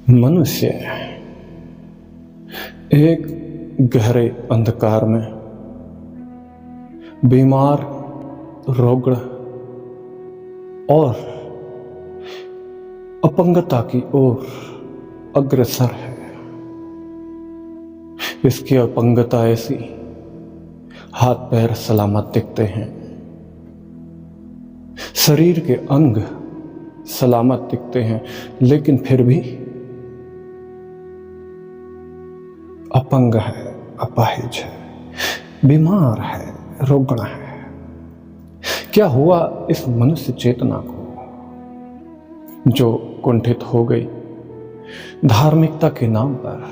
मनुष्य एक गहरे अंधकार में बीमार, रोगड़ और अपंगता की ओर अग्रसर है। इसकी अपंगता ऐसी, हाथ पैर सलामत दिखते हैं, शरीर के अंग सलामत दिखते हैं, लेकिन फिर भी अपंग है, अपाहिज है, बीमार है, रोगण है। क्या हुआ इस मनुष्य चेतना को जो कुंठित हो गई धार्मिकता के नाम पर?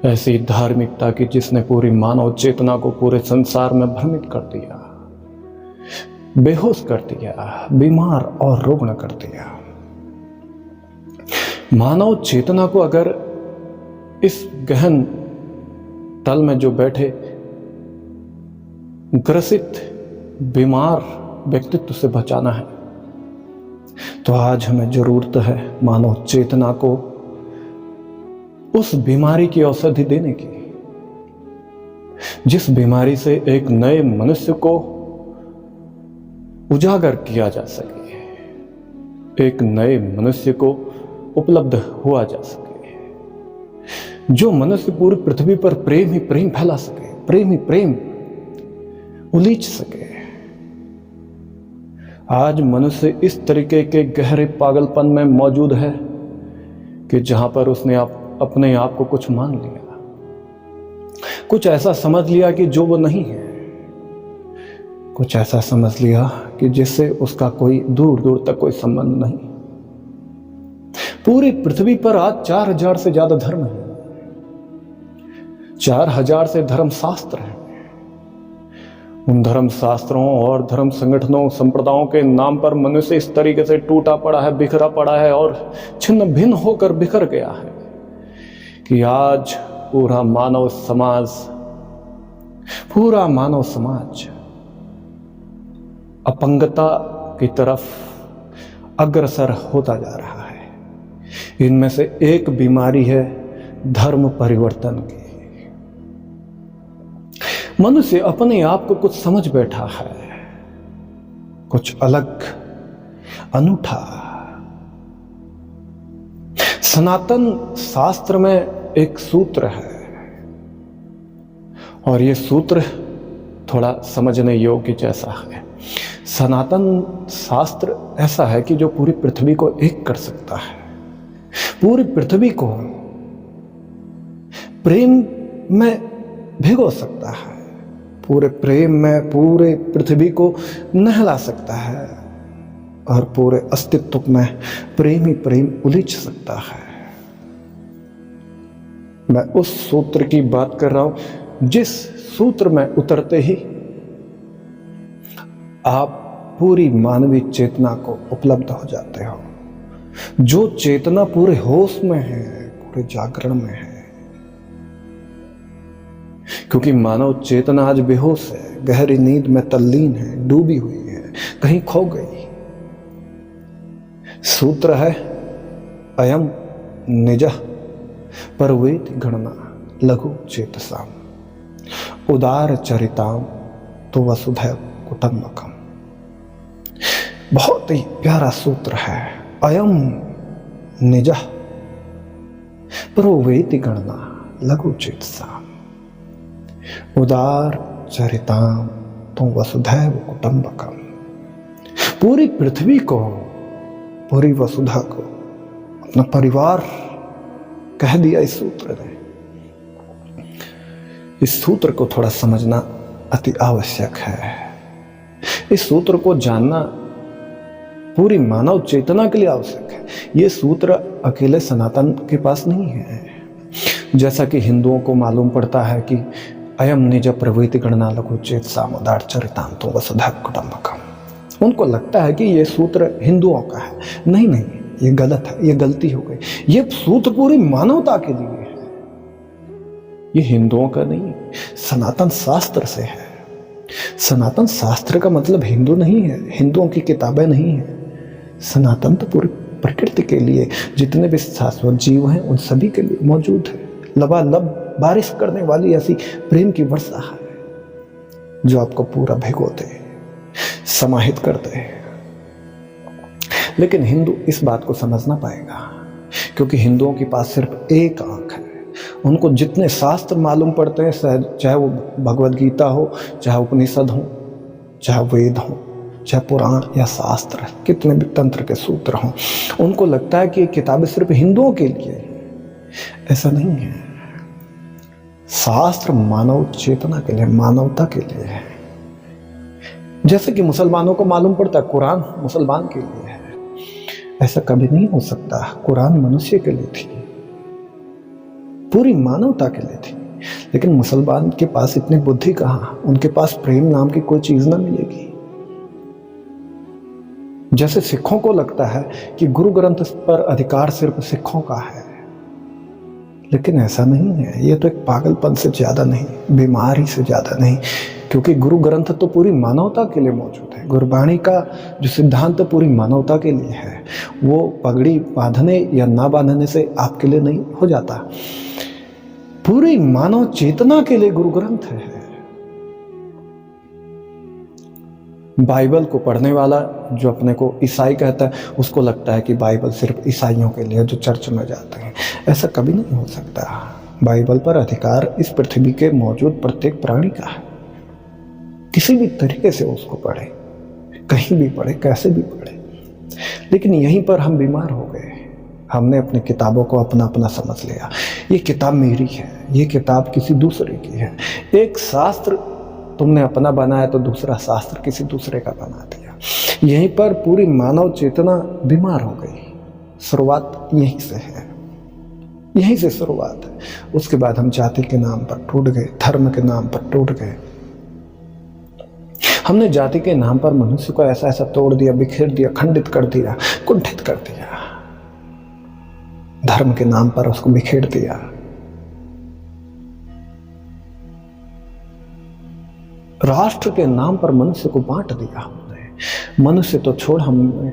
ऐसी धार्मिकता की जिसने पूरी मानव चेतना को पूरे संसार में भ्रमित कर दिया, बेहोश कर दिया, बीमार और रुग्ण कर दिया। मानव चेतना को अगर इस गहन तल में जो बैठे ग्रसित बीमार व्यक्तित्व से बचाना है, तो आज हमें जरूरत है मानव चेतना को उस बीमारी की औषधि देने की, जिस बीमारी से एक नए मनुष्य को उजागर किया जा सके, एक नए मनुष्य को उपलब्ध हुआ जा सके, जो मनुष्य पूरी पृथ्वी पर प्रेम ही प्रेम फैला सके, प्रेम ही प्रेम उलीच सके। आज मनुष्य इस तरीके के गहरे पागलपन में मौजूद है कि जहां पर उसने अपने आप को कुछ मान लिया, कुछ ऐसा समझ लिया कि जो वो नहीं है, कुछ ऐसा समझ लिया कि जिससे उसका कोई दूर दूर तक कोई संबंध नहीं। पूरी पृथ्वी पर आज 4000 से ज्यादा धर्म है, 4000 से धर्म शास्त्र हैं। उन धर्म शास्त्रों और धर्म संगठनों, संप्रदायों के नाम पर मनुष्य इस तरीके से टूटा पड़ा है, बिखरा पड़ा है और छिन्न भिन्न होकर बिखर गया है कि आज पूरा मानव समाज अपंगता की तरफ अग्रसर होता जा रहा है। इनमें से एक बीमारी है धर्म परिवर्तन की। मनुष्य अपने आप को कुछ समझ बैठा है, कुछ अलग, अनूठा। सनातन शास्त्र में एक सूत्र है और ये सूत्र थोड़ा समझने योग्य जैसा है। सनातन शास्त्र ऐसा है कि जो पूरी पृथ्वी को एक कर सकता है, पूरी पृथ्वी को प्रेम में भिगो सकता है, पूरे प्रेम में पूरे पृथ्वी को नहला सकता है और पूरे अस्तित्व में प्रेम ही प्रेम उलीच सकता है। मैं उस सूत्र की बात कर रहा हूं जिस सूत्र में उतरते ही आप पूरी मानवीय चेतना को उपलब्ध हो जाते हो, जो चेतना पूरे होश में है, पूरे जागरण में है। क्योंकि मानव चेतना आज बेहोश है, गहरी नींद में तल्लीन है, डूबी हुई है, कहीं खो गई। सूत्र है अयम निजः परवेति गणना लघु चेतसाम उदार चरिताम तो वसुधैव कुटुंबकम। बहुत ही प्यारा सूत्र है। अयम निजः परवेति गणना लघु चेतसाम उदार चरिताम तुम वसुधैव कुटुंबकम। पूरी पृथ्वी को, पूरी वसुधा को अपना परिवार कह दिया इस सूत्र ने। इस सूत्र को थोड़ा समझना अति आवश्यक है। इस सूत्र को जानना पूरी मानव चेतना के लिए आवश्यक है। यह सूत्र अकेले सनातन के पास नहीं है। जैसा कि हिंदुओं को मालूम पड़ता है कि अयम निज प्रवृत्ति गणना लघु चेत सामुदार चरितांतो वसुधैव कुटुंबकम। उनको लगता है कि यह सूत्र हिंदुओं का है। नहीं, ये गलत है, ये गलती हो गई। ये सूत्र पूरी मानवता के लिए है, ये हिंदुओं का नहीं, सनातन शास्त्र से है। सनातन शास्त्र का मतलब हिंदू नहीं है, हिंदुओं की किताबें नहीं है। सनातन तो पूरी प्रकृति के लिए, जितने भी शाश्वत जीव हैं उन सभी के लिए मौजूद है। लबालब बारिश करने वाली ऐसी प्रेम की वर्षा है जो आपको पूरा भिगो दे, समाहित कर दे। लेकिन हिंदू इस बात को समझ ना पाएगा, क्योंकि हिंदुओं के पास सिर्फ एक आंख है। उनको जितने शास्त्र मालूम पड़ते हैं, चाहे वो भगवद गीता हो, चाहे उपनिषद हो, चाहे वेद हो, चाहे पुराण या शास्त्र, कितने भी तंत्र के सूत्र हों, उनको लगता है कि ये किताबें सिर्फ हिंदुओं के लिए है। ऐसा नहीं है। शास्त्र मानव चेतना के लिए, मानवता के लिए है। जैसे कि मुसलमानों को मालूम पड़ता है कुरान मुसलमान के लिए है, ऐसा कभी नहीं हो सकता। कुरान मनुष्य के लिए थी, पूरी मानवता के लिए थी। लेकिन मुसलमान के पास इतनी बुद्धि कहाँ, उनके पास प्रेम नाम की कोई चीज ना मिलेगी। जैसे सिखों को लगता है कि गुरु ग्रंथ पर अधिकार सिर्फ सिखों का है, लेकिन ऐसा नहीं है। ये तो एक पागलपन से ज्यादा नहीं, बीमारी से ज्यादा नहीं, क्योंकि गुरु ग्रंथ तो पूरी मानवता के लिए मौजूद है। गुरबाणी का जो सिद्धांत पूरी मानवता के लिए है, वो पगड़ी बांधने या ना बांधने से आपके लिए नहीं हो जाता। पूरी मानव चेतना के लिए गुरु ग्रंथ है। बाइबल को पढ़ने वाला जो अपने को ईसाई कहता है, उसको लगता है कि बाइबल सिर्फ ईसाइयों के लिए जो चर्च में जाते हैं। ऐसा कभी नहीं हो सकता। बाइबल पर अधिकार इस पृथ्वी के मौजूद प्रत्येक प्राणी का है। किसी भी तरीके से उसको पढ़े, कहीं भी पढ़े, कैसे भी पढ़े। लेकिन यहीं पर हम बीमार हो गए। हमने अपनी किताबों को अपना अपना समझ लिया। ये किताब मेरी है, ये किताब किसी दूसरे की है। एक शास्त्र तुमने अपना बनाया तो दूसरा शास्त्र किसी दूसरे का बना दिया। यहीं पर पूरी मानव चेतना बीमार हो गई। शुरुआत यहीं से है, यहीं से शुरुआत है। उसके बाद हम जाति के नाम पर टूट गए, धर्म के नाम पर टूट गए। हमने जाति के नाम पर मनुष्य को ऐसा ऐसा तोड़ दिया, बिखेर दिया, खंडित कर दिया, कुंठित कर दिया। धर्म के नाम पर उसको बिखेर दिया। राष्ट्र के नाम पर मनुष्य को बांट दिया हमने। मनुष्य तो छोड़, हमने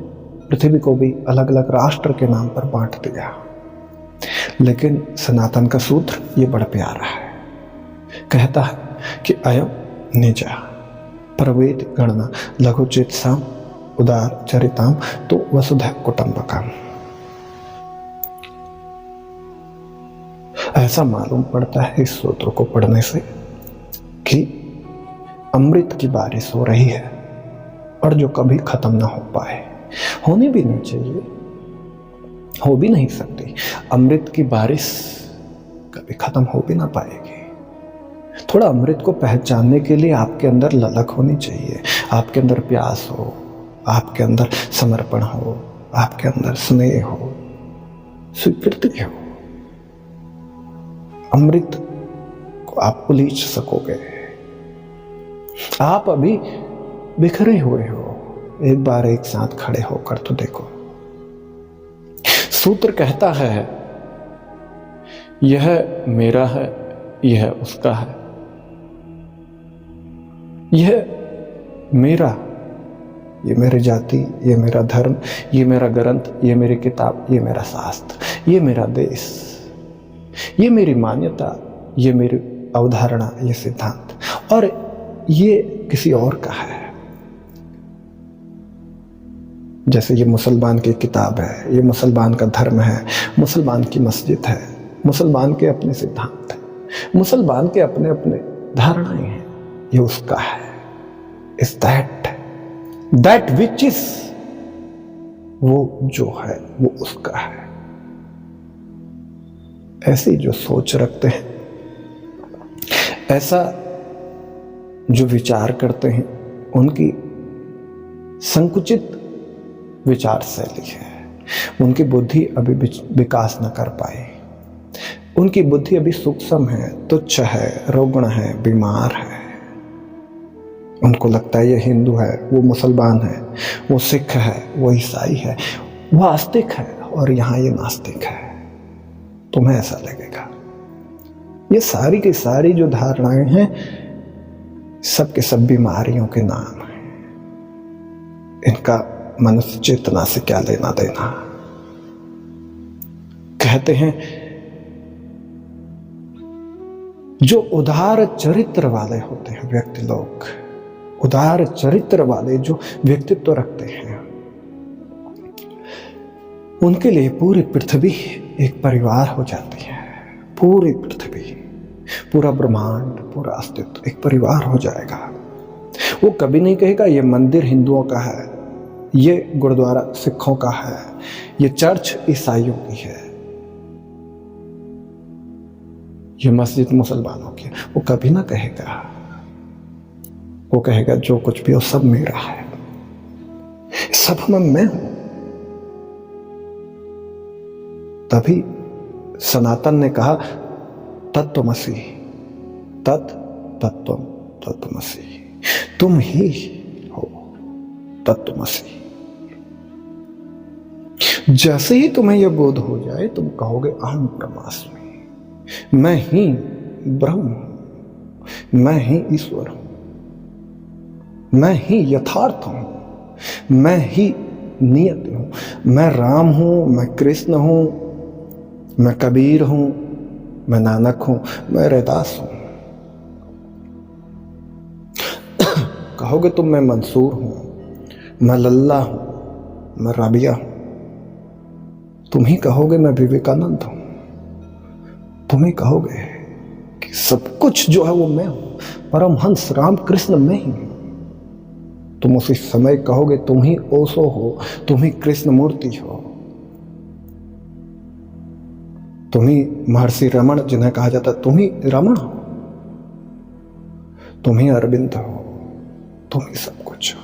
पृथ्वी को भी अलग अलग राष्ट्र के नाम पर बांट दिया। लेकिन सनातन का सूत्र ये बड़ा प्यारा है। कहता है कि अयम निजा प्रवेद गणना लघुचित्साम उदार चरिताम तो वसुधैव कुटुंबकम। ऐसा मालूम पड़ता है इस सूत्र को पढ़ने से कि अमृत की बारिश हो रही है, और जो कभी खत्म ना हो पाए, होनी भी नहीं चाहिए, हो भी नहीं सकती। अमृत की बारिश कभी खत्म हो भी ना पाएगी। थोड़ा अमृत को पहचानने के लिए आपके अंदर ललक होनी चाहिए, आपके अंदर प्यास हो, आपके अंदर समर्पण हो, आपके अंदर स्नेह हो, स्वीकृति हो। अमृत को आप उलीच सकोगे। आप अभी बिखरे हुए हो, एक बार एक साथ खड़े होकर तो देखो। सूत्र कहता है यह मेरा है, यह उसका है, यह मेरा, ये मेरी जाति, ये मेरा धर्म, ये मेरा ग्रंथ, ये मेरी किताब, ये मेरा शास्त्र, ये मेरा देश, ये मेरी मान्यता, ये मेरी अवधारणा, ये सिद्धांत, और ये किसी और का है। जैसे ये मुसलमान की किताब है, ये मुसलमान का धर्म है, मुसलमान की मस्जिद है, मुसलमान के अपने सिद्धांत हैं, मुसलमान के अपने अपने धारणाएं हैं, ये उसका है। इज दैट विच इज, वो जो है वो उसका है। ऐसी जो सोच रखते हैं, ऐसा जो विचार करते हैं, उनकी संकुचित विचार शैली है। उनकी बुद्धि अभी विकास न कर पाई। उनकी बुद्धि अभी सूक्ष्म है, तुच्छ है, रोगण है, बीमार है। उनको लगता है ये हिंदू है, वो मुसलमान है, वो सिख है, वो ईसाई है, वो आस्तिक है, और यहाँ ये नास्तिक है। तुम्हें ऐसा लगेगा। ये सारी की सारी जो धारणाएं हैं, सब के सब बीमारियों के नाम हैं। इनका मनुष्य चेतना से क्या लेना देना। कहते हैं जो उदार चरित्र वाले होते हैं व्यक्ति लोग, उदार चरित्र वाले जो व्यक्तित्व रखते हैं, उनके लिए पूरी पृथ्वी एक परिवार हो जाती है। पूरी पृथ्वी, पूरा ब्रह्मांड, पूरा अस्तित्व एक परिवार हो जाएगा। वो कभी नहीं कहेगा ये मंदिर हिंदुओं का है, ये गुरुद्वारा सिखों का है, ये चर्च ईसाइयों की है, ये मस्जिद मुसलमानों की है। वो कभी ना कहेगा। वो कहेगा जो कुछ भी हो सब मेरा है, सब में मैं हूं। तभी सनातन ने कहा तत्वमसि, तत्वम तत्वमसि, तुम ही हो तत्वमसि। जैसे ही तुम्हें यह बोध हो जाए तुम कहोगे अहम ब्रह्मास्मि, मैं ही ब्रह्म हूं, मैं ही ईश्वर हूं, मैं ही यथार्थ हूं, मैं ही नियति हूं, मैं राम हूं, मैं कृष्ण हूं, मैं कबीर हूं, मैं नानक हूं, मैं रैदास हूं। कहोगे तुम मैं मंसूर हूं, मैं लल्ला हूं, मैं राबिया हूं। तुम ही कहोगे मैं विवेकानंद हूं। तुम ही कहोगे कि सब कुछ जो है वो मैं हूं, परमहंस राम कृष्ण मैं ही हूं। तुम उसी समय कहोगे तुम ही ओशो हो, तुम ही कृष्ण मूर्ति हो, तुम ही महर्षि रमण जिन्हें कहा जाता तुम ही रमण हो, तुम ही अरविंद हो, तुम ही सब कुछ हो।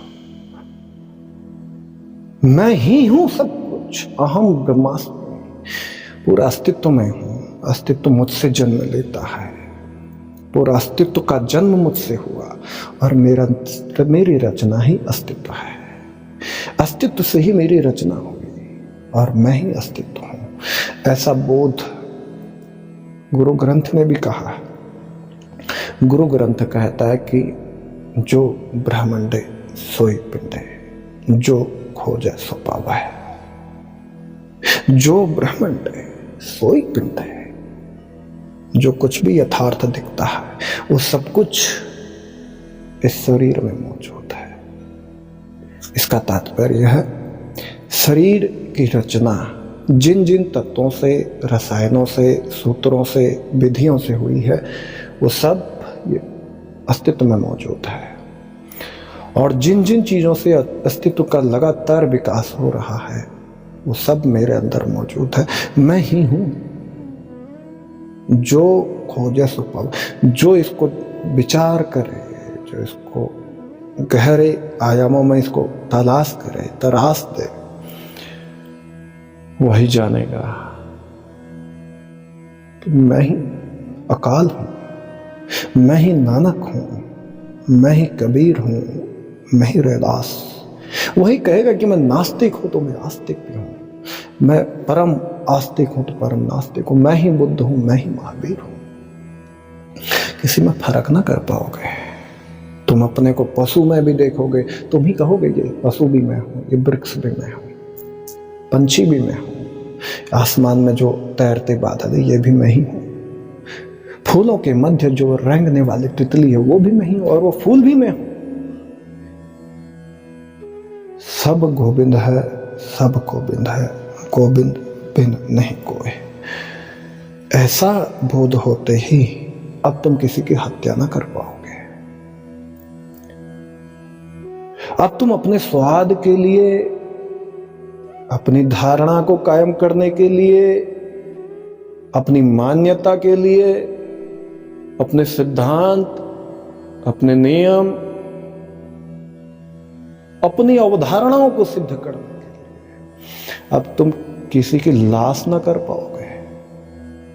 मैं ही हूं सब कुछ, अहम ब्रह्मास्मि। पूरा अस्तित्व में हूं, अस्तित्व मुझसे जन्म लेता है, पूरा अस्तित्व का जन्म मुझसे हुआ और मेरी रचना ही अस्तित्व है। अस्तित्व से ही मेरी रचना हुई और मैं ही अस्तित्व हूं। ऐसा बोध गुरु ग्रंथ ने भी कहा है। गुरु ग्रंथ कहता है कि जो ब्रह्मांडे सोई पिंडे, जो खोजे सो पावै, जो ब्रह्मांडे सोई पिंडे। जो कुछ भी यथार्थ दिखता है वो सब कुछ इस शरीर में मौजूद है। इसका तात्पर्य है शरीर की रचना जिन जिन तत्वों से, रसायनों से, सूत्रों से, विधियों से हुई है वो सब ये अस्तित्व में मौजूद है। और जिन जिन चीजों से अस्तित्व का लगातार विकास हो रहा है वो सब मेरे अंदर मौजूद है। मैं ही हूं। जो खोजे सो पावे, जो इसको विचार करे, जो इसको गहरे आयामों में इसको तलाश करे, तराश दे, वही जानेगा कि मैं ही अकाल हूं, मैं ही नानक हूं, मैं ही कबीर हूं, मैं ही रैदास। वही कहेगा कि मैं नास्तिक हूं तो मैं आस्तिक भी हूं, मैं परम आस्तिक हूं तो परम नास्तिक हूं, मैं ही बुद्ध हूं, मैं ही महावीर हूं। किसी में फर्क ना कर पाओगे। तुम अपने को पशु में भी देखोगे, तुम ही कहोगे ये पशु भी मैं हूं, ये वृक्ष भी मैं हूं, पंछी भी मैं हूं, आसमान में जो तैरते बादल है ये भी मैं ही हूं, फूलों के मध्य जो रेंगने वाली तितली है वो भी मैं ही हूं और वो फूल भी मैं हूं। सब गोविंद है, सब गोविंद है, गोविंद बिन नहीं कोई। ऐसा बोध होते ही अब तुम किसी की हत्या ना कर पाओगे। अब तुम अपने स्वाद के लिए, अपनी धारणा को कायम करने के लिए, अपनी मान्यता के लिए, अपने सिद्धांत, अपने नियम, अपनी अवधारणाओं को सिद्ध करने के लिए अब तुम किसी की लाश ना कर पाओगे,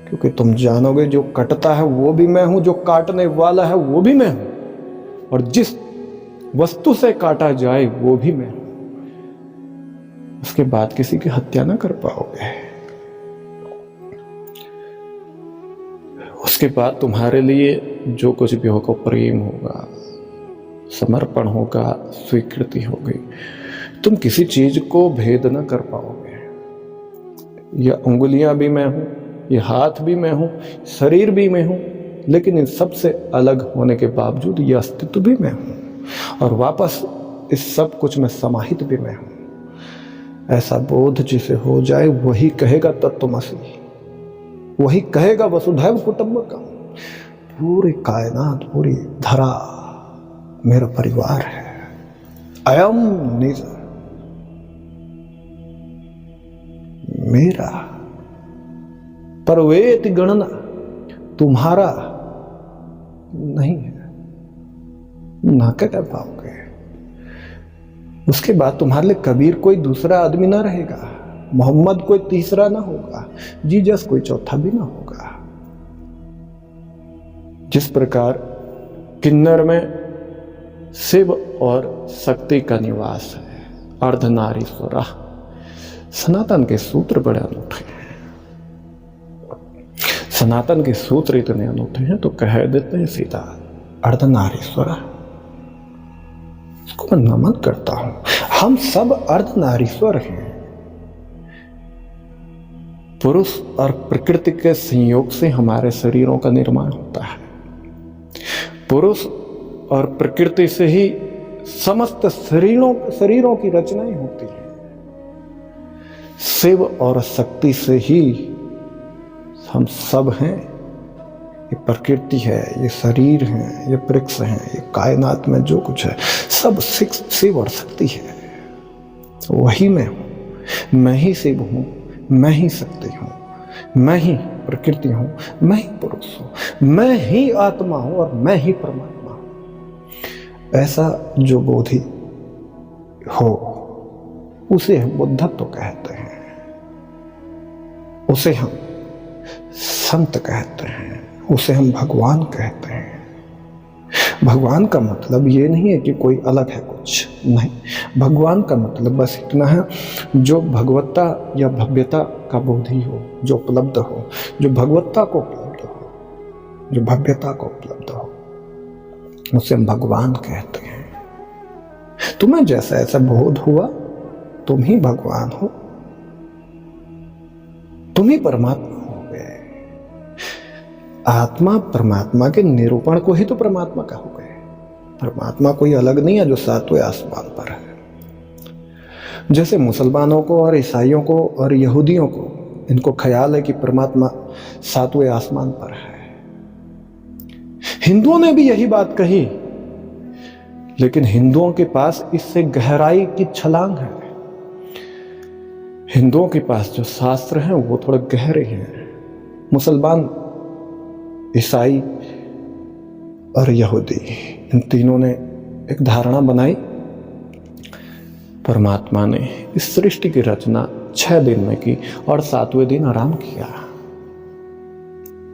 क्योंकि तुम जानोगे जो कटता है वो भी मैं हूं, जो काटने वाला है वो भी मैं हूं, और जिस वस्तु से काटा जाए वो भी मैं हूं। उसके बाद किसी की हत्या ना कर पाओगे। उसके बाद तुम्हारे लिए जो कुछ भी होगा, प्रेम होगा, समर्पण होगा, स्वीकृति होगी। तुम किसी चीज को भेद ना कर पाओगे। ये उंगलियां भी मैं हूं, ये हाथ भी मैं हूं, शरीर भी मैं हूं, लेकिन इन सब से अलग होने के बावजूद ये अस्तित्व भी मैं हूं और वापस इस सब कुछ में समाहित भी मैं हूं। ऐसा बोध जिसे हो जाए वही कहेगा तत्त्वमसि, वही कहेगा वसुधैव कुटुंबकम। पूरी कायनात, पूरी धरा मेरा परिवार है। अयम निज मेरा। पर वेत गणना तुम्हारा नहीं है, ना कर पाओगे। उसके बाद तुम्हारे लिए कबीर कोई दूसरा आदमी ना रहेगा, मोहम्मद कोई तीसरा ना होगा, जीसस कोई चौथा भी ना होगा। जिस प्रकार किन्नर में शिव और शक्ति का निवास है, अर्धनारीश्वरा, सनातन के सूत्र बड़े अनूठे हैं। सनातन के सूत्र इतने अनूठे हैं तो कह देते हैं सीधा अर्धनारीश्वरा। इसको मैं नमन करता हूं। हम सब अर्धनारीश्वर हैं। पुरुष और प्रकृति के संयोग से हमारे शरीरों का निर्माण होता है। पुरुष और प्रकृति से ही समस्त शरीरों की रचनाएं होती हैं। शिव और शक्ति से ही हम सब हैं। ये प्रकृति है, ये शरीर है, ये वृक्ष है, ये कायनात में जो कुछ है सब शिव और शक्ति है। वही मैं हूं, मैं ही शिव हूं, मैं ही शक्ति हूं, मैं ही प्रकृति हूं, मैं ही पुरुष हूं, मैं ही आत्मा हूं और मैं ही परमात्मा हूं। ऐसा जो बोधि हो उसे हम बुद्धत्व कहते हैं, उसे हम संत कहते हैं, उसे हम भगवान कहते हैं। भगवान का मतलब ये नहीं है कि कोई अलग है कुछ, नहीं। भगवान का मतलब बस इतना है जो भगवत्ता या भव्यता का बोधि हो, जो उपलब्ध हो, जो भगवत्ता को उपलब्ध हो, जो भव्यता को उपलब्ध हो, उसे हम भगवान कहते हैं। तुम्हें जैसा ऐसा बोध हुआ, तुम ही भगवान हो, तुम ही परमात्मा हो गए। आत्मा परमात्मा के निरूपण को ही तो परमात्मा कहोगे। परमात्मा कोई अलग नहीं है जो सातवें आसमान पर है। जैसे मुसलमानों को और ईसाइयों को और यहूदियों को इनको ख्याल है कि परमात्मा सातवें आसमान पर है। हिंदुओं ने भी यही बात कही, लेकिन हिंदुओं के पास इससे गहराई की छलांग है। हिंदुओं के पास जो शास्त्र हैं वो थोड़े गहरे हैं। मुसलमान, ईसाई और यहूदी, इन तीनों ने एक धारणा बनाई, परमात्मा ने इस सृष्टि की रचना 6 दिन में की और 7वें दिन आराम किया।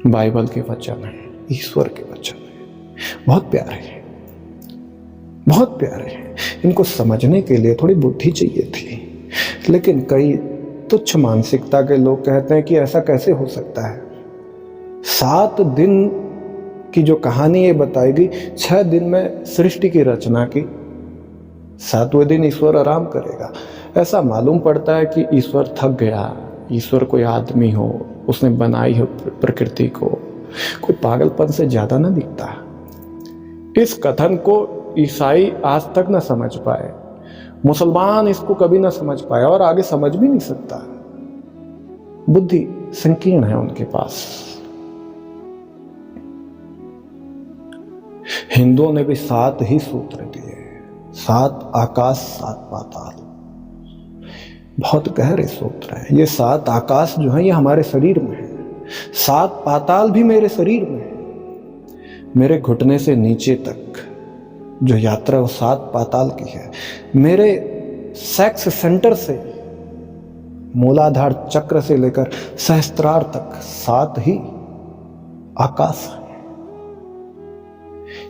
बाइबल के वचन है, ईश्वर के वचन है, बहुत प्यारे हैं, बहुत प्यारे हैं। इनको समझने के लिए थोड़ी बुद्धि चाहिए थी, लेकिन कई तुच्छ मानसिकता के लोग कहते हैं कि ऐसा कैसे हो सकता है। 7 दिन की जो कहानी ये बताएगी, 6 दिन में सृष्टि की रचना की, 7वें दिन ईश्वर आराम करेगा। ऐसा मालूम पड़ता है कि ईश्वर थक गया। ईश्वर कोई आदमी हो, उसने बनाई हो प्रकृति को, कोई पागलपन से ज्यादा ना दिखता। इस कथन को ईसाई आज तक ना समझ पाए, मुसलमान इसको कभी ना समझ पाए और आगे समझ भी नहीं सकता। बुद्धि संकीर्ण है उनके पास। हिंदुओं ने भी 7 ही सूत्र दिए, 7 आकाश 7 पाताल। बहुत गहरे सूत्र है। ये 7 आकाश जो है ये हमारे शरीर में है, 7 पाताल भी मेरे शरीर में है। मेरे घुटने से नीचे तक जो यात्रा वो 7 पाताल की है। मेरे सेक्स सेंटर से मूलाधार चक्र से लेकर सहस्त्रार तक 7 ही आकाश है।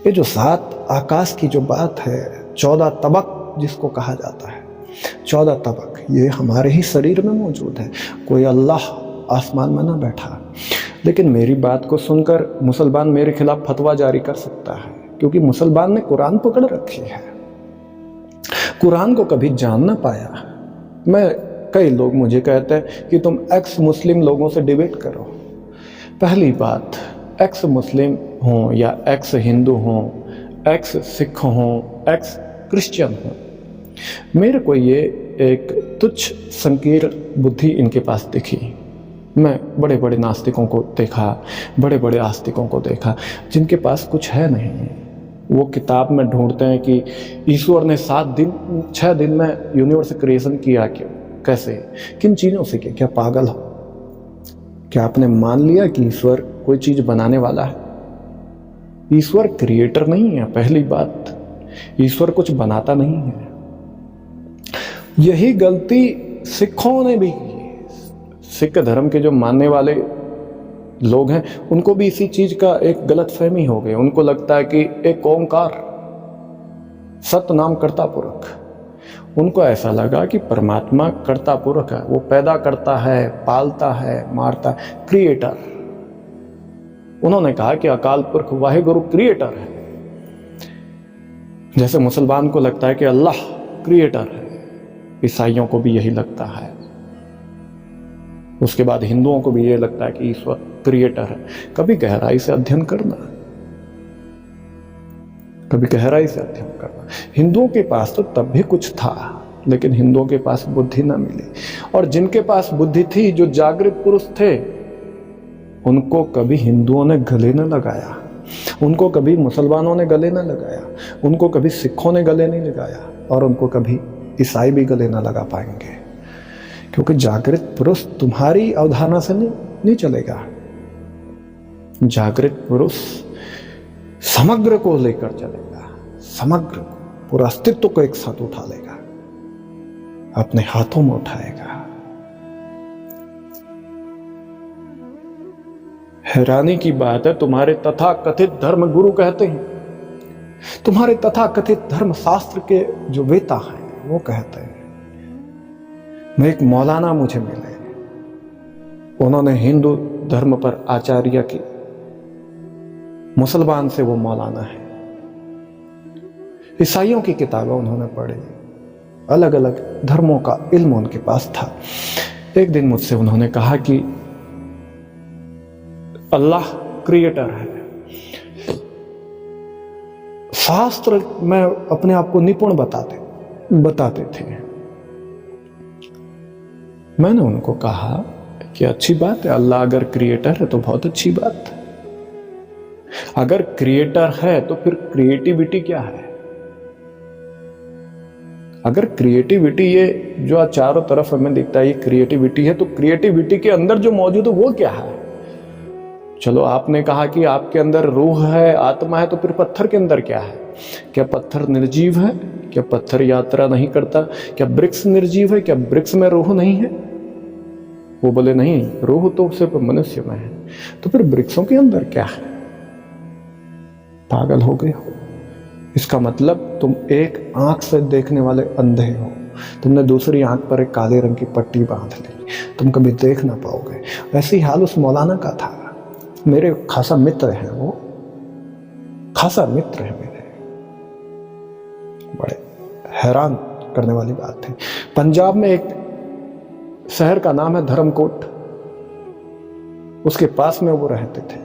ये जो 7 आकाश की जो बात है, 14 तबक जिसको कहा जाता है, 14 तबक ये हमारे ही शरीर में मौजूद है। कोई अल्लाह आसमान में ना बैठा। लेकिन मेरी बात को सुनकर मुसलमान मेरे खिलाफ फतवा जारी कर सकता है, क्योंकि मुसलमान ने कुरान पकड़ रखी है, कुरान को कभी जान ना पाया। मैं कई लोग मुझे कहते हैं कि तुम एक्स मुस्लिम लोगों से डिबेट करो। पहली बात, एक्स मुस्लिम हों या एक्स हिंदू हों, एक्स सिख हों, एक्स क्रिश्चियन हों, मेरे को ये एक तुच्छ संकीर्ण बुद्धि इनके पास दिखी। मैं बड़े बड़े नास्तिकों को देखा, बड़े बड़े आस्तिकों को देखा जिनके पास कुछ है नहीं। वो किताब में ढूंढते हैं कि ईश्वर ने 6 दिन में यूनिवर्स क्रिएशन किया क्यों, कैसे, किन चीज़ों से किया। क्या पागल हो? क्या आपने मान लिया कि ईश्वर कोई चीज़ बनाने वाला है? ईश्वर क्रिएटर नहीं है। पहली बात, ईश्वर कुछ बनाता नहीं है। यही गलती सिखों ने भी की। सिख धर्म के जो मानने वाले लोग हैं उनको भी इसी चीज का एक गलत फहमी हो गई। उनको लगता है कि एक ओंकार, सत नाम कर्ता पुरख, उनको ऐसा लगा कि परमात्मा कर्ता पुरख है, वो पैदा करता है, पालता है, मारता है, क्रिएटर। उन्होंने कहा कि अकाल पुरख वाहिगुरु क्रिएटर है। जैसे मुसलमान को लगता है कि अल्लाह क्रिएटर है, ईसाइयों को भी यही लगता है। उसके बाद हिंदुओं को भी ये लगता है कि ईश्वर क्रिएटर है। कभी गहराई से अध्ययन करना, कभी गहराई से अध्ययन करना। हिंदुओं के पास तो तब भी कुछ था, लेकिन हिंदुओं के पास बुद्धि ना मिली। और जिनके पास बुद्धि थी, जो जागृत पुरुष थे, उनको कभी हिंदुओं ने गले न लगाया, उनको कभी मुसलमानों ने गले न लगाया, उनको कभी सिखों ने गले नहीं लगाया, और उनको कभी ईसाई भी गले न लगा पाएंगे। क्योंकि जागृत पुरुष तुम्हारी अवधारणा से नहीं चलेगा। जागृत पुरुष समग्र को लेकर चलेगा, समग्र को, पूरा अस्तित्व को एक साथ उठा लेगा, अपने हाथों में उठाएगा। हैरानी की बात है, तुम्हारे तथाकथित धर्म गुरु कहते हैं, तुम्हारे तथाकथित धर्म शास्त्र के जो वेता हैं वो कहते हैं। मैं एक मौलाना मुझे मिले, उन्होंने हिंदू धर्म पर आचार्य की, मुसलमान से वो मौलाना है, ईसाइयों की किताबें उन्होंने पढ़ी, अलग अलग धर्मों का इल्म उनके पास था। एक दिन मुझसे उन्होंने कहा कि अल्लाह क्रिएटर है। शास्त्र में अपने आप को निपुण बताते थे। मैंने उनको कहा कि अच्छी बात है, अल्लाह अगर क्रिएटर है तो बहुत अच्छी बात है। अगर क्रिएटर है तो फिर क्रिएटिविटी क्या है? अगर क्रिएटिविटी, ये जो चारों तरफ हमें दिखता है ये क्रिएटिविटी है, तो क्रिएटिविटी के अंदर जो मौजूद है वो क्या है? चलो, आपने कहा कि आपके अंदर रूह है, आत्मा है, तो फिर पत्थर के अंदर क्या है? क्या पत्थर निर्जीव है? क्या पत्थर यात्रा नहीं करता? क्या वृक्ष निर्जीव है? क्या वृक्ष में रूह नहीं है? वो बोले नहीं, रूह तो सिर्फ मनुष्य में है। तो फिर वृक्षों के अंदर क्या है? पागल हो गए हो। इसका मतलब तुम एक आंख से देखने वाले अंधे हो, तुमने दूसरी आंख पर एक काले रंग की पट्टी बांध ली, तुम कभी देख ना पाओगे। वैसे ही हाल उस मौलाना का था। मेरे खासा मित्र हैं, वो खासा मित्र है मेरे। बड़े हैरान करने वाली बात है, पंजाब में एक शहर का नाम है धर्मकोट, उसके पास में वो रहते थे।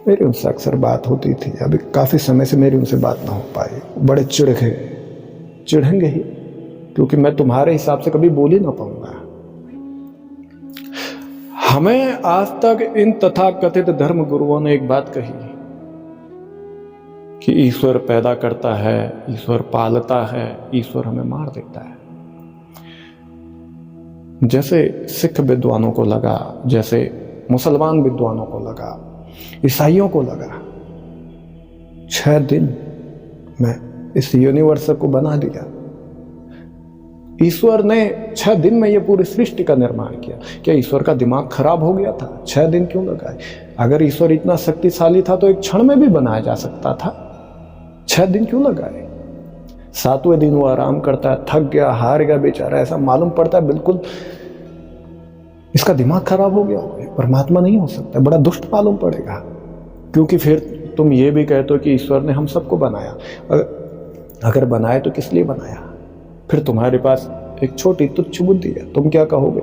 मेरी उनसे अक्सर बात होती थी। अभी काफी समय से मेरी उनसे बात ना हो पाई। बड़े चिढ़ेंगे ही, क्योंकि मैं तुम्हारे हिसाब से कभी बोल ही ना पाऊंगा। हमें आज तक इन तथाकथित धर्म गुरुओं ने एक बात कही कि ईश्वर पैदा करता है, ईश्वर पालता है, ईश्वर हमें मार देता है। जैसे सिख विद्वानों को लगा, जैसे मुसलमान विद्वानों को लगा, ईसाइयों को लगा, 6 दिन में इस यूनिवर्स को बना दिया। ईश्वर ने 6 दिन में यह पूरी सृष्टि का निर्माण किया। क्या ईश्वर का दिमाग खराब हो गया था? 6 दिन क्यों लगाए? अगर ईश्वर इतना शक्तिशाली था तो एक क्षण में भी बनाया जा सकता था। 6 दिन क्यों लगाए? 7वें दिन वो आराम करता है, थक गया, हार गया बेचारा, ऐसा मालूम पड़ता है बिल्कुल इसका दिमाग खराब हो गया होगा। परमात्मा नहीं हो सकता, बड़ा दुष्ट मालूम पड़ेगा। क्योंकि फिर तुम ये भी कहते हो कि ईश्वर ने हम सबको बनाया। अगर बनाया तो किस लिए बनाया? फिर तुम्हारे पास एक छोटी तुच्छ बुद्धि है। तुम क्या कहोगे?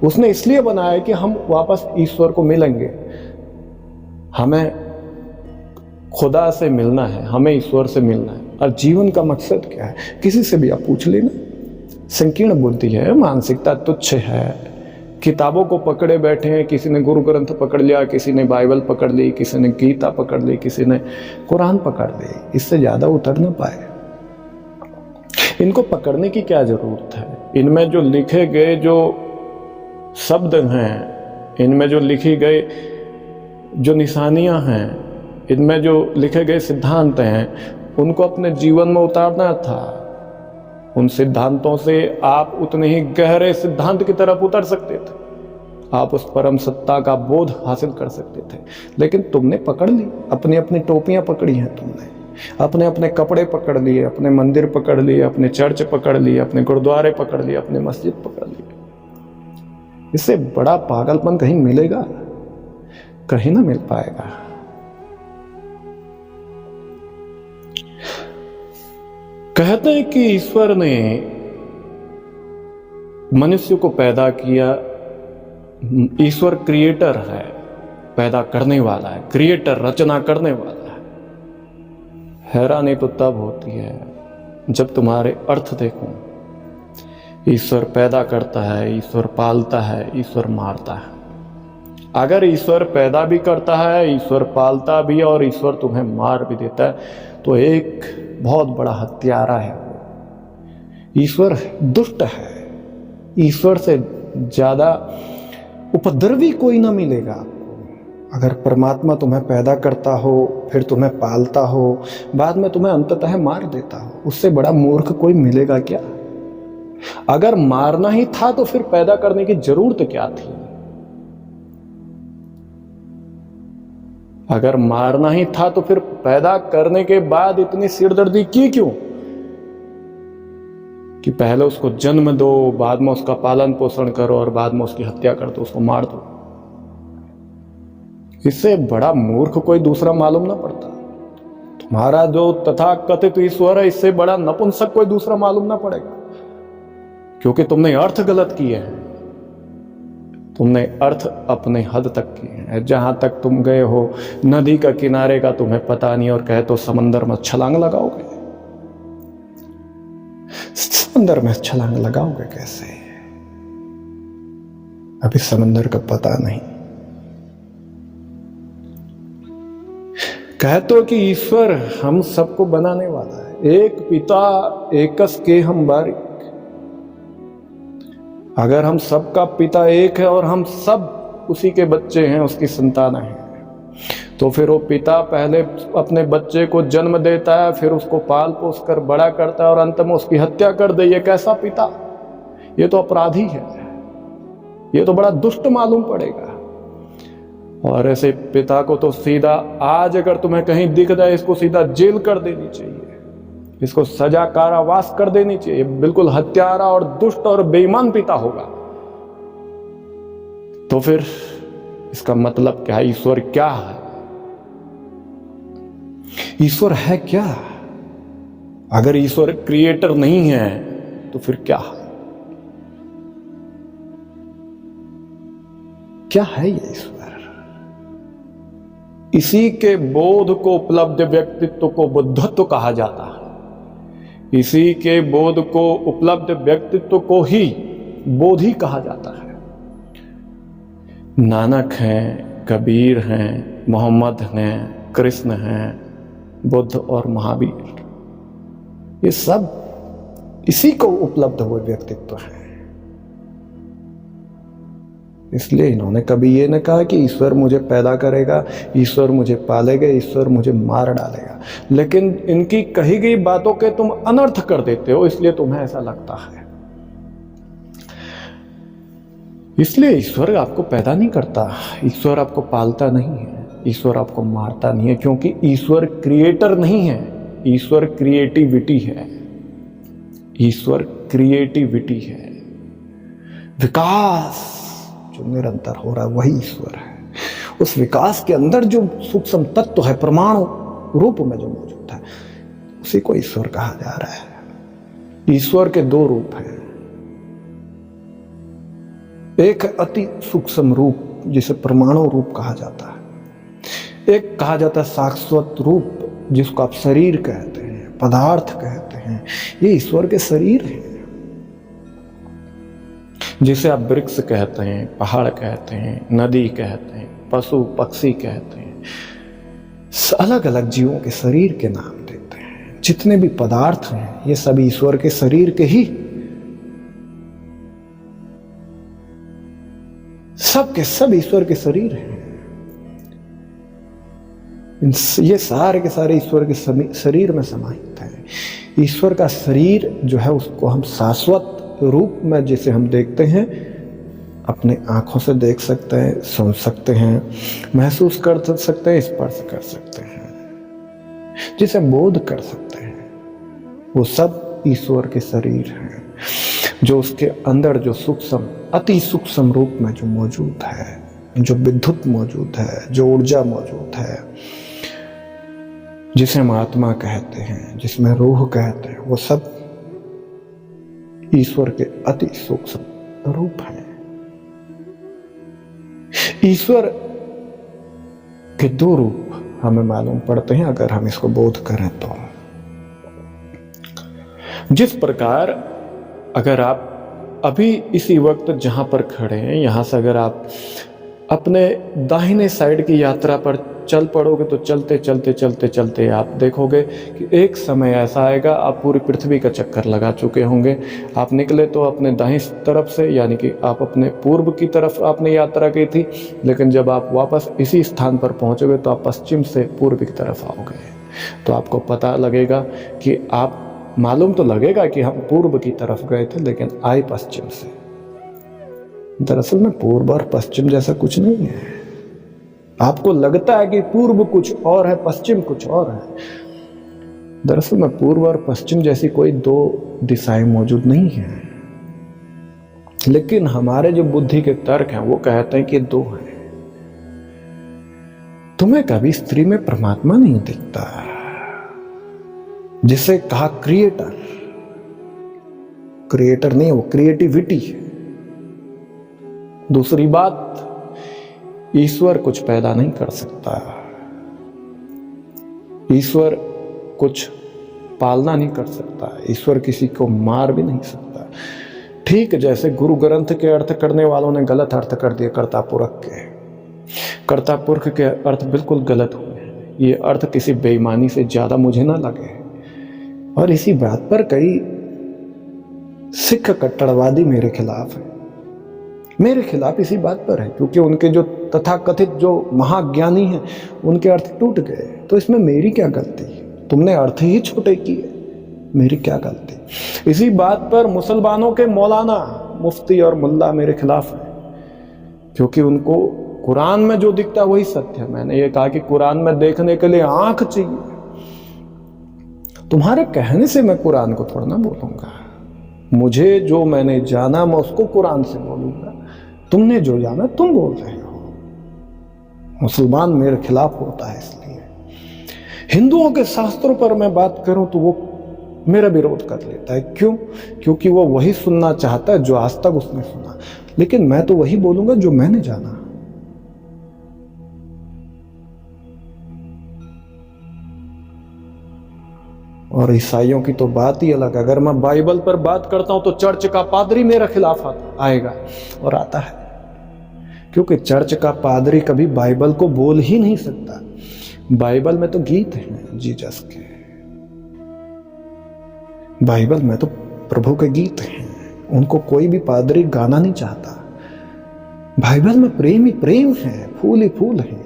उसने इसलिए बनाया कि हम वापस ईश्वर को मिलेंगे, हमें खुदा से मिलना है, हमें ईश्वर से मिलना है। और जीवन का मकसद क्या है? किसी से भी आप पूछ लेना, संकीर्ण बुद्धि है, मानसिकता तुच्छ है, किताबों को पकड़े बैठे हैं। किसी ने गुरु ग्रंथ पकड़ लिया, किसी ने बाइबल पकड़ ली, किसी ने गीता पकड़ ली, किसी ने कुरान पकड़ ली। इससे ज्यादा उतर ना पाए। इनको पकड़ने की क्या जरूरत है? इनमें जो लिखे गए जो शब्द हैं, इनमें जो लिखी गई जो निशानियां हैं, इनमें जो लिखे गए सिद्धांत हैं, उनको अपने जीवन में उतारना था। उन सिद्धांतों से आप उतने ही गहरे सिद्धांत की तरफ उतर सकते थे, आप उस परम सत्ता का बोध हासिल कर सकते थे। लेकिन तुमने पकड़ ली, अपनी अपनी टोपियां पकड़ी हैं तुमने, अपने अपने कपड़े पकड़ लिए, अपने मंदिर पकड़ लिए, अपने चर्च पकड़ लिए, अपने गुरुद्वारे पकड़ लिए, अपने मस्जिद पकड़ लिए। इससे बड़ा पागलपन कहीं मिलेगा? कहीं ना मिल पाएगा। कहते हैं कि ईश्वर ने मनुष्य को पैदा किया। ईश्वर क्रिएटर है, पैदा करने वाला है, क्रिएटर, रचना करने वाला है। हैरानी तो तब होती है जब तुम्हारे अर्थ देखो। ईश्वर पैदा करता है, ईश्वर पालता है, ईश्वर मारता है। अगर ईश्वर पैदा भी करता है, ईश्वर पालता भी और ईश्वर तुम्हें मार भी देता है, तो एक बहुत बड़ा हत्यारा है वो। ईश्वर दुष्ट है। ईश्वर से ज्यादा उपद्रवी कोई ना मिलेगा आपको। अगर परमात्मा तुम्हें पैदा करता हो, फिर तुम्हें पालता हो, बाद में तुम्हें अंततः मार देता हो, उससे बड़ा मूर्ख कोई मिलेगा क्या? अगर मारना ही था तो फिर पैदा करने की जरूरत क्या थी? अगर मारना ही था तो फिर पैदा करने के बाद इतनी सिरदर्दी की क्यों? कि पहले उसको जन्म दो, बाद में उसका पालन पोषण करो और बाद में उसकी हत्या कर दो, उसको मार दो। इससे बड़ा मूर्ख कोई दूसरा मालूम ना पड़ता। तुम्हारा जो तथाकथित ईश्वर है, इससे बड़ा नपुंसक कोई दूसरा मालूम ना पड़ेगा। क्योंकि तुमने अर्थ गलत किए हैं। तुमने अर्थ अपने हद तक किए हैं। जहां तक तुम गए हो, नदी का किनारे का तुम्हें पता नहीं, और कहे तो समंदर में छलांग लगाओगे। समंदर में छलांग लगाओगे कैसे? अभी समंदर का पता नहीं। कहे तो कि ईश्वर हम सबको बनाने वाला है। एक पिता एकस के हम बारिक। अगर हम सबका पिता एक है और हम सब उसी के बच्चे हैं, उसकी संतान हैं, तो फिर वो पिता पहले अपने बच्चे को जन्म देता है, फिर उसको पाल पोस कर बड़ा करता है और अंत में उसकी हत्या कर दे। ये कैसा पिता? ये तो अपराधी है, ये तो बड़ा दुष्ट मालूम पड़ेगा। और ऐसे पिता को तो सीधा, आज अगर तुम्हें कहीं दिख जाए, इसको सीधा जेल कर देनी चाहिए, इसको सजा कारावास कर देनी चाहिए। बिल्कुल हत्यारा और दुष्ट और बेईमान पिता होगा। तो फिर इसका मतलब क्या है? ईश्वर क्या है? ईश्वर है क्या? अगर ईश्वर क्रिएटर नहीं है तो फिर क्या है? क्या है ये ईश्वर? इसी के बोध को उपलब्ध व्यक्तित्व को बुद्धत्व कहा जाता है। इसी के बोध को उपलब्ध व्यक्तित्व को ही बोधि कहा जाता है। नानक हैं, कबीर हैं, मोहम्मद हैं, कृष्ण हैं, बुद्ध और महावीर, ये सब इसी को उपलब्ध हुए व्यक्तित्व हैं। इसलिए इन्होंने कभी ये न कहा कि ईश्वर मुझे पैदा करेगा, ईश्वर मुझे पालेगा, ईश्वर मुझे मार डालेगा। लेकिन इनकी कही गई बातों के तुम अनर्थ कर देते हो, इसलिए तुम्हें ऐसा लगता है। इसलिए ईश्वर आपको पैदा नहीं करता, ईश्वर आपको पालता नहीं है, ईश्वर आपको मारता नहीं है, क्योंकि ईश्वर क्रिएटर नहीं है, ईश्वर क्रिएटिविटी है। ईश्वर क्रिएटिविटी है। विकास जो निरंतर हो रहा है वही ईश्वर है। उस विकास के अंदर जो सूक्ष्म तत्व है, परमाणु रूप में जो मौजूद है, उसी को ईश्वर कहा जा रहा है। ईश्वर के दो रूप हैं, एक अति सूक्ष्म रूप जिसे परमाणु रूप कहा जाता है, एक कहा जाता है शाश्वत रूप जिसको आप शरीर कहते हैं, पदार्थ कहते हैं। ये ईश्वर के शरीर हैं, जिसे आप वृक्ष कहते हैं, पहाड़ कहते हैं, नदी कहते हैं, पशु पक्षी कहते हैं, अलग अलग जीवों के शरीर के नाम देते हैं। जितने भी पदार्थ हैं ये सब ईश्वर के शरीर के ही, सब के सब ईश्वर के शरीर हैं। ये सारे के सारे ईश्वर के शरीर में समाहित हैं। ईश्वर का शरीर जो है उसको हम शाश्वत रूप में जिसे हम देखते हैं, अपने आंखों से देख सकते हैं, सुन सकते हैं, महसूस कर सकते हैं, स्पर्श कर सकते हैं, जिसे बोध कर सकते हैं, वो सब ईश्वर के शरीर हैं, जो उसके अंदर जो सूक्ष्म अति सूक्ष्म रूप में जो मौजूद है, जो विद्युत मौजूद है, जो ऊर्जा मौजूद है, जिसे हम आत्मा कहते हैं, जिसमें रूह कहते हैं, वो सब ईश्वर के अति सूक्ष्म रूप हैं। ईश्वर के दो रूप हमें मालूम पड़ते हैं अगर हम इसको बोध करें तो। जिस प्रकार अगर आप अभी इसी वक्त जहां पर खड़े हैं, यहां से अगर आप अपने दाहिने साइड की यात्रा पर चल पड़ोगे तो चलते चलते चलते चलते आप देखोगे कि एक समय ऐसा आएगा आप पूरी पृथ्वी का चक्कर लगा चुके होंगे। आप निकले तो अपने दाहिनी तरफ से, यानी कि आप अपने पूर्व की तरफ आपने यात्रा की थी, लेकिन जब आप वापस इसी स्थान पर पहुंचोगे तो आप पश्चिम से पूर्व की तरफ आओगे। तो आपको पता लगेगा कि आप मालूम तो लगेगा कि हम पूर्व की तरफ गए थे, लेकिन आए पश्चिम से। दरअसल में पूर्व और पश्चिम जैसा कुछ नहीं है। आपको लगता है कि पूर्व कुछ और है, पश्चिम कुछ और है। दरअसल में पूर्व और पश्चिम जैसी कोई दो दिशाएं मौजूद नहीं है, लेकिन हमारे जो बुद्धि के तर्क हैं वो कहते हैं कि दो हैं। तुम्हें कभी स्त्री में परमात्मा नहीं दिखता, जिसे कहा क्रिएटर। क्रिएटर नहीं, वो क्रिएटिविटी है। दूसरी बात, ईश्वर कुछ पैदा नहीं कर सकता, ईश्वर कुछ पालना नहीं कर सकता, ईश्वर किसी को मार भी नहीं सकता। ठीक जैसे गुरु ग्रंथ के अर्थ करने वालों ने गलत अर्थ कर दिए कर्ता पुरख के। कर्ता पुरख के अर्थ बिल्कुल गलत हुए। ये अर्थ किसी बेईमानी से ज्यादा मुझे ना लगे। और इसी बात पर कई सिख कट्टरवादी मेरे खिलाफ है, मेरे खिलाफ इसी बात पर है, क्योंकि उनके जो तथाकथित जो महाज्ञानी हैं उनके अर्थ टूट गए। तो इसमें मेरी क्या गलती? तुमने अर्थ ही छोटे किए, मेरी क्या गलती? इसी बात पर मुसलमानों के मौलाना, मुफ्ती और मुल्ला मेरे खिलाफ है, क्योंकि उनको कुरान में जो दिखता है वही सत्य है। मैंने ये कहा कि कुरान में देखने के लिए आंख चाहिए। तुम्हारे कहने से मैं कुरान को थोड़ा ना बोलूंगा। मुझे जो मैंने जाना मैं उसको कुरान से बोलूंगा। तुमने जो जाना तुम बोल रहे हो। मुसलमान मेरे खिलाफ होता है, इसलिए हिंदुओं के शास्त्रों पर मैं बात करूं तो वो मेरा विरोध कर लेता है। क्यों? क्योंकि वो वही सुनना चाहता है जो आज तक उसने सुना, लेकिन मैं तो वही बोलूंगा जो मैंने जाना। और ईसाइयों की तो बात ही अलग। अगर मैं बाइबल पर बात करता हूं तो चर्च का पादरी मेरे खिलाफ आएगा, और आता है, क्योंकि चर्च का पादरी कभी बाइबल को बोल ही नहीं सकता। बाइबल में तो गीत हैं जीसस के, बाइबल में तो प्रभु के गीत हैं, उनको कोई भी पादरी गाना नहीं चाहता। बाइबल में प्रेम ही प्रेम है, फूल ही फूल है,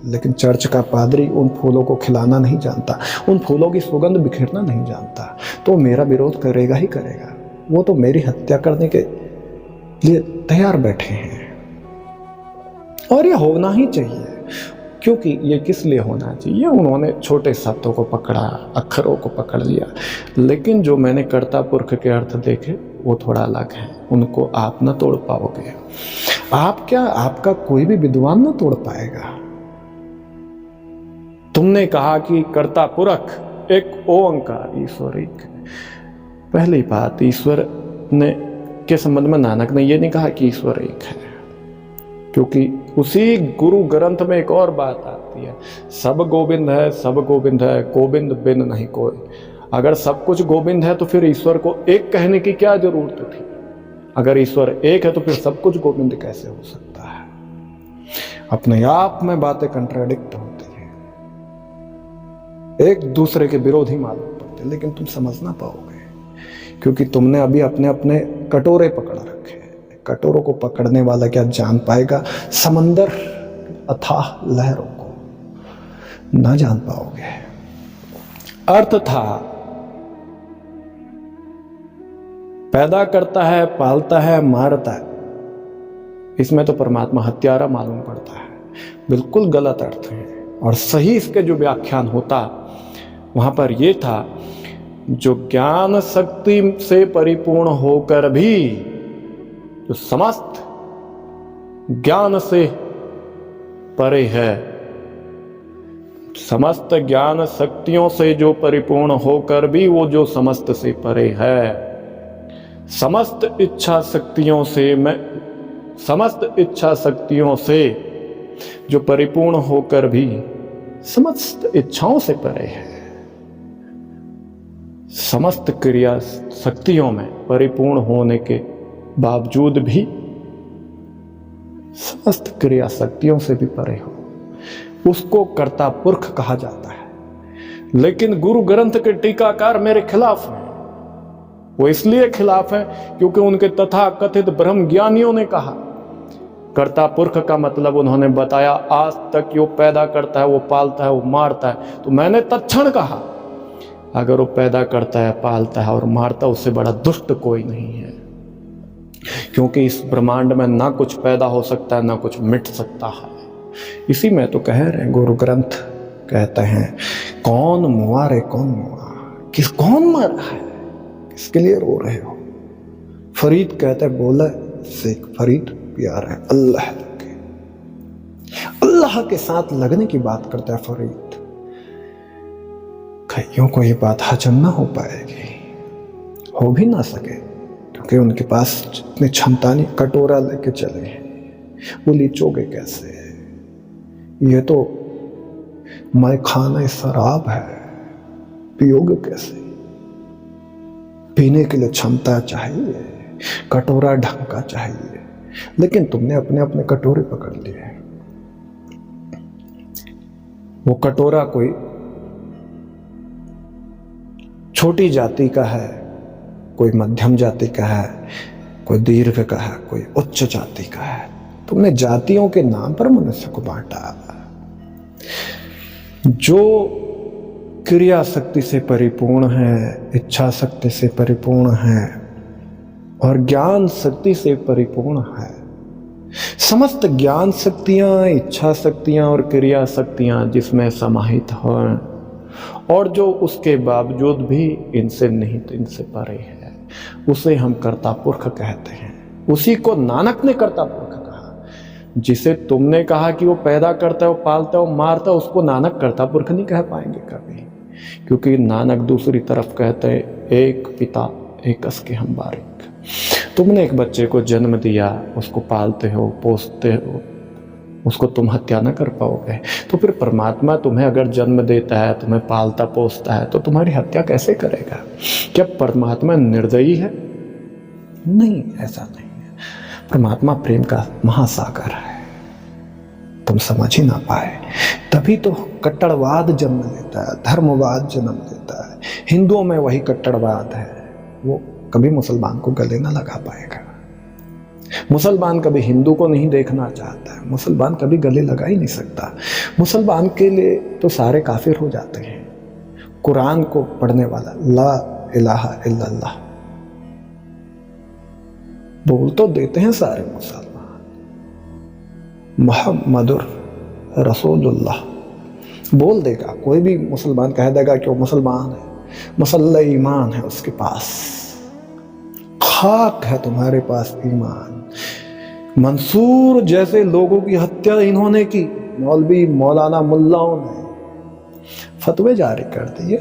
लेकिन चर्च का पादरी उन फूलों को खिलाना नहीं जानता, उन फूलों की सुगंध बिखेरना नहीं जानता, तो मेरा विरोध करेगा ही करेगा। वो तो मेरी हत्या करने के लिए तैयार बैठे हैं, और ये होना ही चाहिए। क्योंकि ये किस लिए होना चाहिए? उन्होंने छोटे शब्दों को पकड़ा, अक्षरों को पकड़ लिया, लेकिन जो मैंने कर्ता पुरख के अर्थ देखे वो थोड़ा अलग है। उनको आप ना तोड़ पाओगे। आप क्या, आपका कोई भी विद्वान ना तोड़ पाएगा। तुमने कहा कि कर्ता पुरख एक ओंकार, ईश्वर एक। पहली बात, ईश्वर ने के संबंध में नानक ने ये नहीं कहा कि ईश्वर एक है, क्योंकि उसी गुरु ग्रंथ में एक और बात आती है, सब गोविंद है, सब गोविंद है, गोविंद बिन नहीं कोई। अगर सब कुछ गोविंद है तो फिर ईश्वर को एक कहने की क्या जरूरत थी? अगर ईश्वर एक है तो फिर सब कुछ गोविंद कैसे हो सकता है? अपने आप में बातें कंट्राडिक्ट होती है, एक दूसरे के विरोधी मालूम पड़ते, लेकिन तुम समझ ना पाओगे, क्योंकि तुमने अभी अपने अपने कटोरे पकड़ रखे हैं। कटोरों को पकड़ने वाला क्या जान पाएगा समंदर अथाह लहरों को? ना जान पाओगे। अर्थ था पैदा करता है, पालता है, मारता है, इसमें तो परमात्मा हत्यारा मालूम पड़ता है। बिल्कुल गलत अर्थ है। और सही इसके जो व्याख्यान होता वहां पर यह था, जो ज्ञान शक्ति से परिपूर्ण होकर भी जो समस्त ज्ञान से परे है, समस्त ज्ञान शक्तियों से जो परिपूर्ण होकर भी वो जो समस्त से परे है, समस्त इच्छा शक्तियों से जो परिपूर्ण होकर भी समस्त इच्छाओं से परे है, समस्त क्रिया शक्तियों में परिपूर्ण होने के बावजूद भी समस्त क्रिया शक्तियों से भी परे हो, उसको कर्ता पुरख कहा जाता है। लेकिन गुरु ग्रंथ के टीकाकार मेरे खिलाफ हैं। वो इसलिए खिलाफ है क्योंकि उनके तथा कथित ब्रह्म ज्ञानियों ने कहा कर्ता पुरख का मतलब उन्होंने बताया आज तक वो पैदा करता है, वो पालता है, वो मारता है। तो मैंने तत्क्षण कहा अगर वो पैदा करता है, पालता है और मारता है, उससे बड़ा दुष्ट कोई नहीं है, क्योंकि इस ब्रह्मांड में ना कुछ पैदा हो सकता है ना कुछ मिट सकता है। इसी में तो कह रहे हैं, गुरु ग्रंथ कहते हैं कौन मुआ रे कौन मुआ, कौन मरा है, किसके लिए रो रहे हो? फरीद कहते हैं बोला शेख फरीद प्यार है अल्लाह के, अल्लाह के साथ लगने की बात करता है फरीद। कईयों को ये बात हजम ना हो पाएगी, हो भी ना सके, क्योंकि उनके पास इतनी क्षमता नहीं। कटोरा लेके चले हैं, वो लीचोगे कैसे? ये तो मैं खाना शराब है, पियोगे कैसे? पीने के लिए क्षमता चाहिए, कटोरा ढंग का चाहिए, लेकिन तुमने अपने अपने कटोरे पकड़ लिए। वो कटोरा कोई छोटी जाति का है, कोई मध्यम जाति का है, कोई दीर्घ का है, कोई उच्च जाति का है। तुमने जातियों के नाम पर मनुष्य को बांटा। जो क्रिया शक्ति से परिपूर्ण है, इच्छा शक्ति से परिपूर्ण है और ज्ञान शक्ति से परिपूर्ण है, समस्त ज्ञान शक्तियां, इच्छा शक्तियां और क्रिया शक्तियां जिसमें समाहित हैं और जो उसके बावजूद भी इनसे निहित, इनसे परे है, उसे हम कर्ता पुरख कहते हैं। उसी को नानक ने कर्ता पुरख कहा। जिसे तुमने कहा कि वो पैदा करता है, वो पालता है, वो मारता है, उसको नानक कर्ता पुरख नहीं कह पाएंगे कभी, क्योंकि नानक दूसरी तरफ कहते हैं एक पिता एकस के हम बारिक। तुमने एक बच्चे को जन्म दिया, उसको पालते हो, पोसते हो, उसको तुम हत्या न कर पाओगे, तो फिर परमात्मा तुम्हें अगर जन्म देता है, तुम्हें पालता पोसता है, तो तुम्हारी हत्या कैसे करेगा? क्या परमात्मा निर्दयी है? नहीं, ऐसा नहीं है। परमात्मा प्रेम का महासागर है, तुम समझ ही ना पाए। तभी तो कट्टरवाद जन्म लेता है, धर्मवाद जन्म लेता है। हिंदुओं में वही कट्टरवाद है, वो कभी मुसलमान को गले ना लगा पाएगा। मुसलमान कभी हिंदू को नहीं देखना चाहता है, मुसलमान कभी गले लगा ही नहीं सकता। मुसलमान के लिए तो सारे काफिर हो जाते हैं। कुरान को पढ़ने वाला ला इलाहा इल्लल्लाह बोल तो देते हैं सारे मुसलमान, मुहम्मदुर रसूलुल्लाह बोल देगा। कोई भी मुसलमान कह देगा कि वो मुसलमान है, मसल्ला ईमान है उसके पास, खाक है तुम्हारे पास ईमान। मंसूर जैसे लोगों की हत्या इन्होंने की, मौलवी मौलाना मुल्लाओं ने फतवे जारी कर दिए,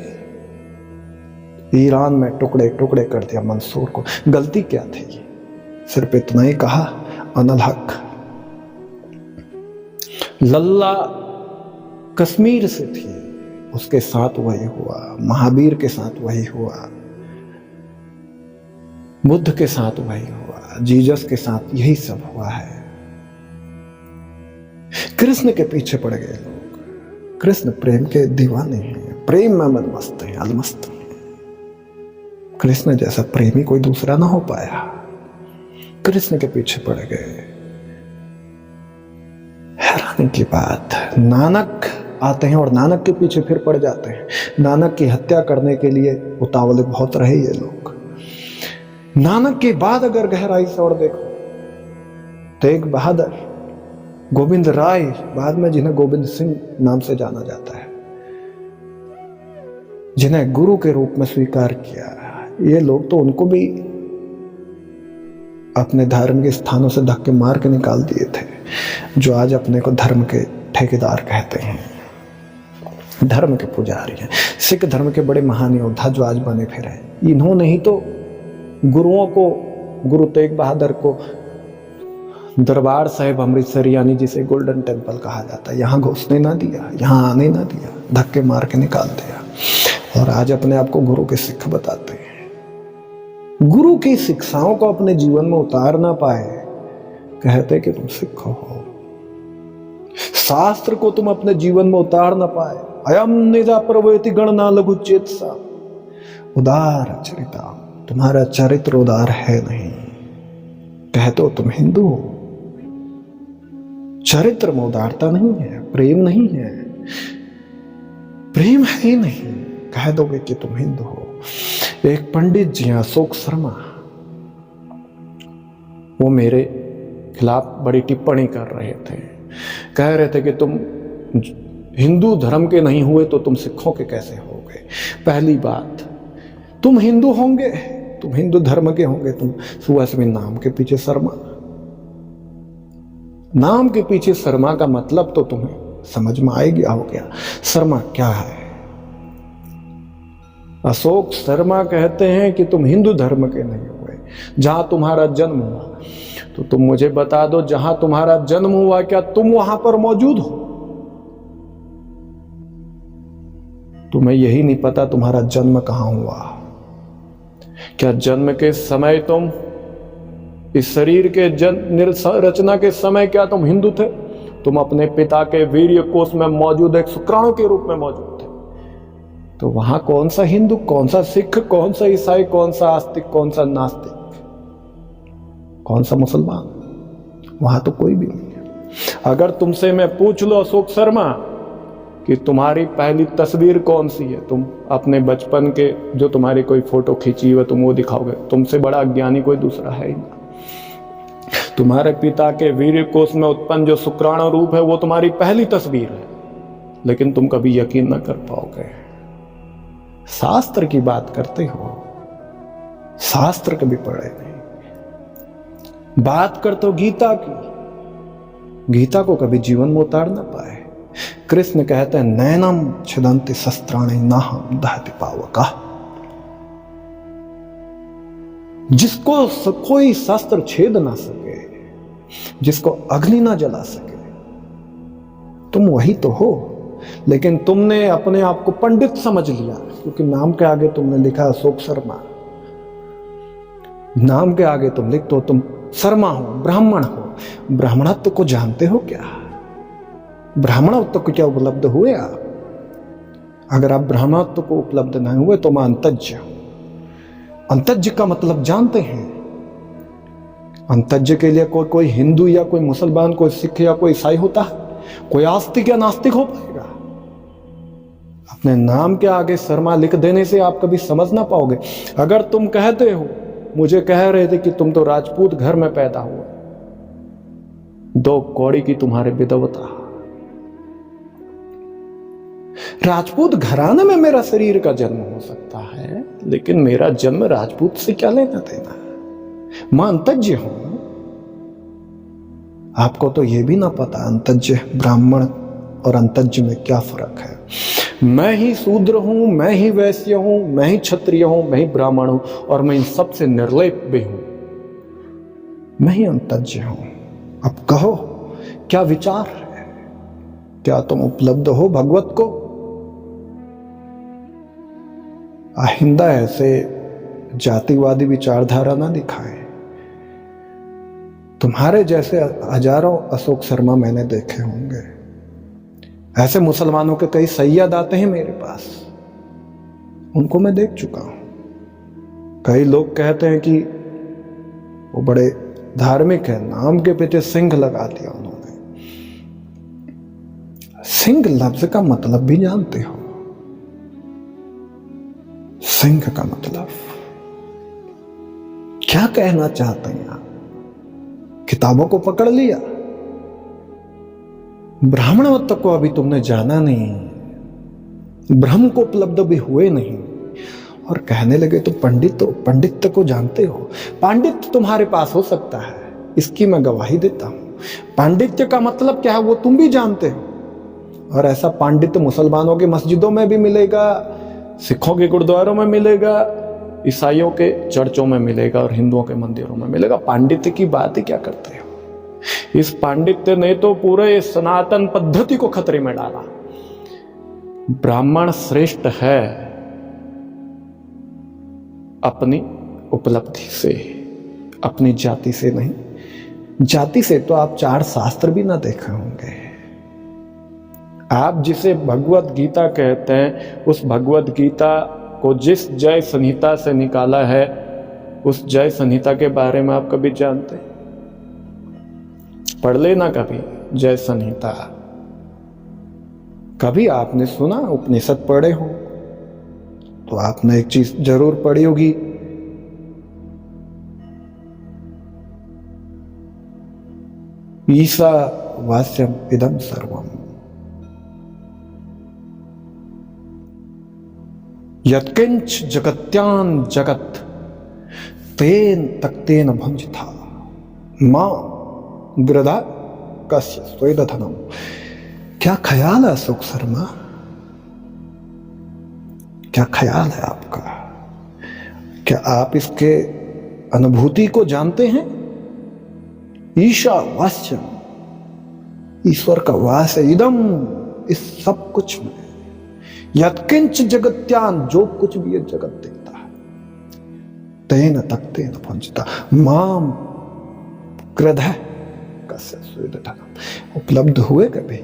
ईरान में टुकड़े टुकड़े कर दिया मंसूर को। गलती क्या थी? सिर्फ इतना ही कहा, अनल हक। लल्ला कश्मीर से थी, उसके साथ वही हुआ, महावीर के साथ वही हुआ, बुद्ध के साथ वही हुआ, जीसस के साथ यही सब हुआ है। कृष्ण के पीछे पड़ गए लोग। कृष्ण प्रेम के दीवाने हैं, प्रेम में मदमस्त हैं, अलमस्त हैं। कृष्ण जैसा प्रेमी कोई दूसरा ना हो पाया। कृष्ण के पीछे पड़ गए। हैरानी की बात, नानक आते हैं और नानक के पीछे फिर पड़ जाते हैं। नानक की हत्या करने के लिए उतावले बहुत रहे ये लोग। नानक के बाद अगर गहराई से और देखो, तेग बहादुर, गोविंद राय, बाद में जिन्हें गोविंद सिंह नाम से जाना जाता है, जिन्हें गुरु के रूप में स्वीकार किया, ये लोग तो उनको भी अपने धार्मिक स्थानों से धक्के मार के निकाल दिए थे, जो आज अपने को धर्म के ठेकेदार कहते हैं, धर्म के पुजारी हैं। सिख धर्म के बड़े महान योद्धा जो आज बने फिरे, इन्होंने ही तो गुरुओं को, गुरु तेग बहादुर को दरबार साहिब अमृतसर, यानी जिसे गोल्डन टेम्पल कहा जाता है, यहाँ घुसने ना दिया, यहाँ आने ना दिया, धक्के मार के निकाल दिया। और आज अपने आप को गुरु के सिख बताते हैं। गुरु की शिक्षाओं को अपने जीवन में उतार ना पाए, कहते कि तुम सिख हो। शास्त्र को तुम अपने जीवन में उतार ना पाए, अयम निजा प्रवृत्ति गणना लघु चेतसा उदार चरिता, तुम्हारा चरित्र उदार है नहीं, कहते हो तुम हिंदू हो, चरित्र में उदारता नहीं है, प्रेम नहीं है, प्रेम है ही नहीं, कह दोगे कि तुम हिंदू हो। एक पंडित जी अशोक शर्मा, वो मेरे खिलाफ बड़ी टिप्पणी कर रहे थे, कह रहे थे कि तुम हिंदू धर्म के नहीं हुए तो तुम सिखों के कैसे होगे। पहली बात, तुम हिंदू होंगे, तुम हिंदू धर्म के होंगे, तुम सुबह से नाम के पीछे शर्मा, नाम के पीछे शर्मा का मतलब तो तुम्हें समझ में आ गया हो गया, शर्मा क्या है। अशोक शर्मा कहते हैं कि तुम हिंदू धर्म के नहीं हुए, जहां तुम्हारा जन्म हुआ, तो तुम मुझे बता दो, जहां तुम्हारा जन्म हुआ क्या तुम वहां पर मौजूद हो? तुम्हें यही नहीं पता तुम्हारा जन्म कहां हुआ। क्या जन्म के समय तुम इस शरीर के रचना के समय क्या तुम हिंदू थे? तुम अपने पिता के वीर्य कोष में मौजूद एक शुक्राणु के रूप में मौजूद थे। तो वहां कौन सा हिंदू, कौन सा सिख, कौन सा ईसाई, कौन सा आस्तिक, कौन सा नास्तिक, कौन सा मुसलमान? वहां तो कोई भी नहीं है। अगर तुमसे मैं पूछ लो अशोक शर्मा कि तुम्हारी पहली तस्वीर कौन सी है, तुम अपने बचपन के जो तुम्हारी कोई फोटो खींची हुई तुम वो दिखाओगे, तुमसे बड़ा अज्ञानी कोई दूसरा है ही ना। तुम्हारे पिता के वीर्य कोष में उत्पन्न जो शुक्राणु रूप है वो तुम्हारी पहली तस्वीर है, लेकिन तुम कभी यकीन न कर पाओगे। शास्त्र की बात करते हो, शास्त्र कभी पढ़े नहीं। बात करते हो गीता की, गीता को कभी जीवन में उतार ना पाए। कृष्ण कहते हैं नैनम छिदन्ति शस्त्राणि नाहं दहति पावका, जिसको कोई शस्त्र छेद ना सके, जिसको अग्नि ना जला सके, तुम वही तो हो। लेकिन तुमने अपने आप को पंडित समझ लिया, क्योंकि नाम के आगे तुमने लिखा अशोक शर्मा, नाम के आगे तुम लिख दो तुम शर्मा हो, ब्राह्मण हो। ब्राह्मणत्व को जानते हो क्या? ब्राह्मणत्व को क्या उपलब्ध हुए आप? अगर आप ब्राह्मणत्व को उपलब्ध नहीं हुए तो मैं अंतज्ञ हूं। अंतज्ञ का मतलब जानते हैं? अंतज्ञ के लिए कोई हिंदू या कोई मुसलमान, कोई सिख या कोई ईसाई होता है? कोई आस्तिक या नास्तिक हो पाएगा? अपने नाम के आगे शर्मा लिख देने से आप कभी समझ ना पाओगे। अगर तुम कहते हो, मुझे कह रहे थे कि तुम तो राजपूत घर में पैदा हुए, 2 कौड़ी की तुम्हारे विधवता। राजपूत घराने में मेरा शरीर का जन्म हो सकता है, लेकिन मेरा जन्म राजपूत से क्या लेना देना? मैं अंतज्ञ हूं। आपको तो यह भी ना पता अंतज्ञ ब्राह्मण और अंतज्ञ में क्या फर्क है। मैं ही शूद्र हूं, मैं ही वैश्य हूं, मैं ही क्षत्रिय हूं, मैं ही ब्राह्मण हूं, और मैं इन सबसे निर्लेप भी हूं। मैं ही अंतज्ञ हूं। अब कहो क्या विचार है, क्या तुम उपलब्ध हो भगवत को? आइंदा ऐसे जातिवादी विचारधारा ना दिखाए। तुम्हारे जैसे हजारों अशोक शर्मा मैंने देखे होंगे। ऐसे मुसलमानों के कई सैयद आते हैं मेरे पास, उनको मैं देख चुका हूं। कई लोग कहते हैं कि वो बड़े धार्मिक है, नाम के पीछे सिंह लगा दिया उन्होंने। सिंह लफ्ज का मतलब भी जानते हो? सिंह का मतलब क्या कहना चाहते हैं आप? किताबों को पकड़ लिया, ब्राह्मणत्व को अभी तुमने जाना नहीं, ब्रह्म को उपलब्ध भी हुए नहीं, और कहने लगे तो पंडित्य को जानते हो। पांडित्य तुम्हारे पास हो सकता है, इसकी मैं गवाही देता हूं। पांडित्य का मतलब क्या है वो तुम भी जानते हो, और ऐसा पांडित्य मुसलमानों की मस्जिदों में भी मिलेगा, सिखों के गुरुद्वारों में मिलेगा, ईसाइयों के चर्चों में मिलेगा, और हिंदुओं के मंदिरों में मिलेगा। पांडित्य की बात ही क्या करते हो? इस पांडित्य ने तो पूरे सनातन पद्धति को खतरे में डाला। ब्राह्मण श्रेष्ठ है अपनी उपलब्धि से, अपनी जाति से नहीं। जाति से तो आप 4 शास्त्र भी ना देखे होंगे। आप जिसे भगवत गीता कहते हैं, उस भगवत गीता को जिस जय संहिता से निकाला है, उस जय संहिता के बारे में आप कभी जानते? पढ़ लेना कभी जय संहिता। कभी आपने सुना उपनिषद पढ़े हो तो आपने एक चीज जरूर पढ़ी होगी, ईसा वास्यम इदम सर्वम यत्किंच जगत्यान जगत तेन तक्तेन भंजिता मां गृधा कस्य स्वेदधनम। क्या ख्याल है अशोक शर्मा? क्या ख्याल है आपका? क्या आप इसके अनुभूति को जानते हैं? ईशा वास्यम, ईश्वर का वास है, इदम, इस सब कुछ में, यत्किंच जगत्यान, जो कुछ भी ये जगत देखता है, तेन तक्तेन भंजिता माम क्रोधः कस्य स्वेदधनम। उपलब्ध हुए कभी?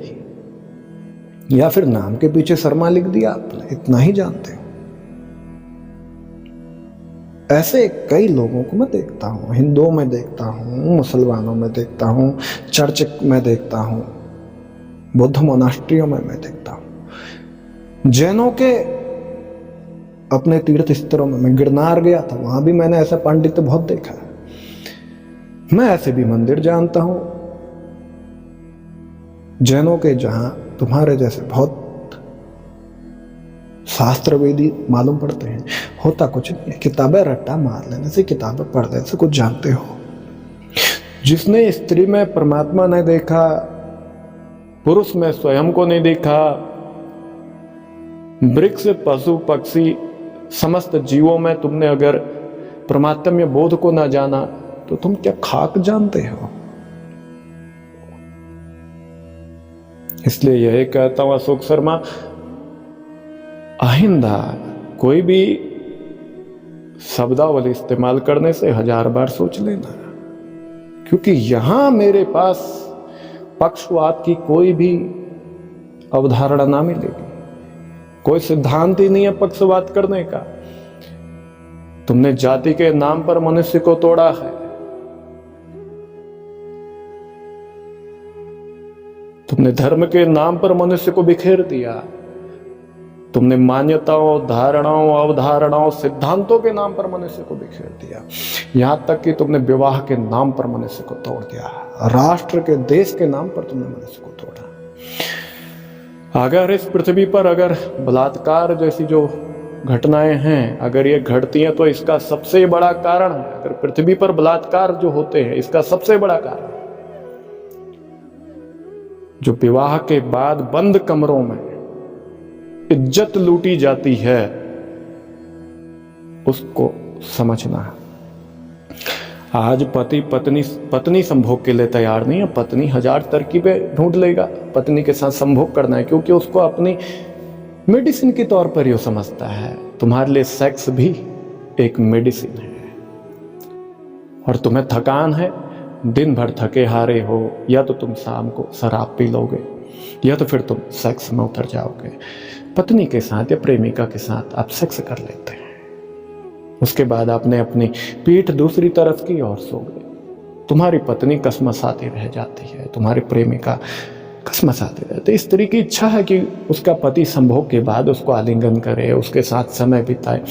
या फिर नाम के पीछे शर्मा लिख दिया आपने, इतना ही जानते हो? ऐसे कई लोगों को मैं देखता हूं, हिंदुओं में देखता हूं, मुसलमानों में देखता हूं, चर्च में देखता हूं, बुद्ध मोनास्ट्रियों में मैं देखता हूं, जैनों के अपने तीर्थ स्थलों में। मैं गिरनार गया था, वहां भी मैंने ऐसा पांडित्य बहुत देखा है। मैं ऐसे भी मंदिर जानता हूं जैनों के, जहां तुम्हारे जैसे बहुत शास्त्र वेदी मालूम पड़ते हैं। होता कुछ नहीं है, किताबें रट्टा मार लेने से, किताबें पढ़ लेने से कुछ जानते हो? जिसने स्त्री में परमात्मा नहीं देखा, पुरुष में स्वयं को नहीं देखा, वृक्ष पशु पक्षी समस्त जीवों में तुमने अगर परमात्म्य बोध को ना जाना, तो तुम क्या खाक जानते हो? इसलिए यही कहता हूं अशोक शर्मा, आइंदा कोई भी शब्दावली इस्तेमाल करने से 1000 बार सोच लेना, क्योंकि यहां मेरे पास पक्षवाद की कोई भी अवधारणा ना मिलेगी। कोई सिद्धांत ही नहीं है पक्षवाद करने का। तुमने जाति के नाम पर मनुष्य को तोड़ा है, तुमने धर्म के नाम पर मनुष्य को बिखेर दिया, तुमने मान्यताओं, धारणाओं, अवधारणाओं, सिद्धांतों के नाम पर मनुष्य को बिखेर दिया। यहां तक कि तुमने विवाह के नाम पर मनुष्य को तोड़ दिया, राष्ट्र के, देश के नाम पर तुमने मनुष्य को तोड़ा। अगर इस पृथ्वी पर अगर बलात्कार जैसी जो घटनाएं हैं, अगर ये घटती हैं, तो इसका सबसे बड़ा कारण है, अगर पृथ्वी पर बलात्कार जो होते हैं, इसका सबसे बड़ा कारण जो विवाह के बाद बंद कमरों में इज्जत लूटी जाती है, उसको समझना है। आज पति पत्नी संभोग के लिए तैयार नहीं है, पत्नी 1000 तरकीबें ढूंढ लेगा पत्नी के साथ संभोग करना है, क्योंकि उसको अपनी मेडिसिन के तौर पर यह समझता है। तुम्हारे लिए सेक्स भी एक मेडिसिन है। और तुम्हें थकान है, दिन भर थके हारे हो, या तो तुम शाम को शराब पी लोगे या तो फिर तुम सेक्स में उतर जाओगे। पत्नी के साथ या प्रेमिका के साथ आप सेक्स कर लेते हैं, उसके बाद आपने अपनी पीठ दूसरी तरफ की और सो गए। तुम्हारी पत्नी कसमसाती रह जाती है, तुम्हारी प्रेमिका कसमसाती रहती है। स्त्री की इच्छा है कि उसका पति संभोग के बाद उसको आलिंगन करे, उसके साथ समय बिताए,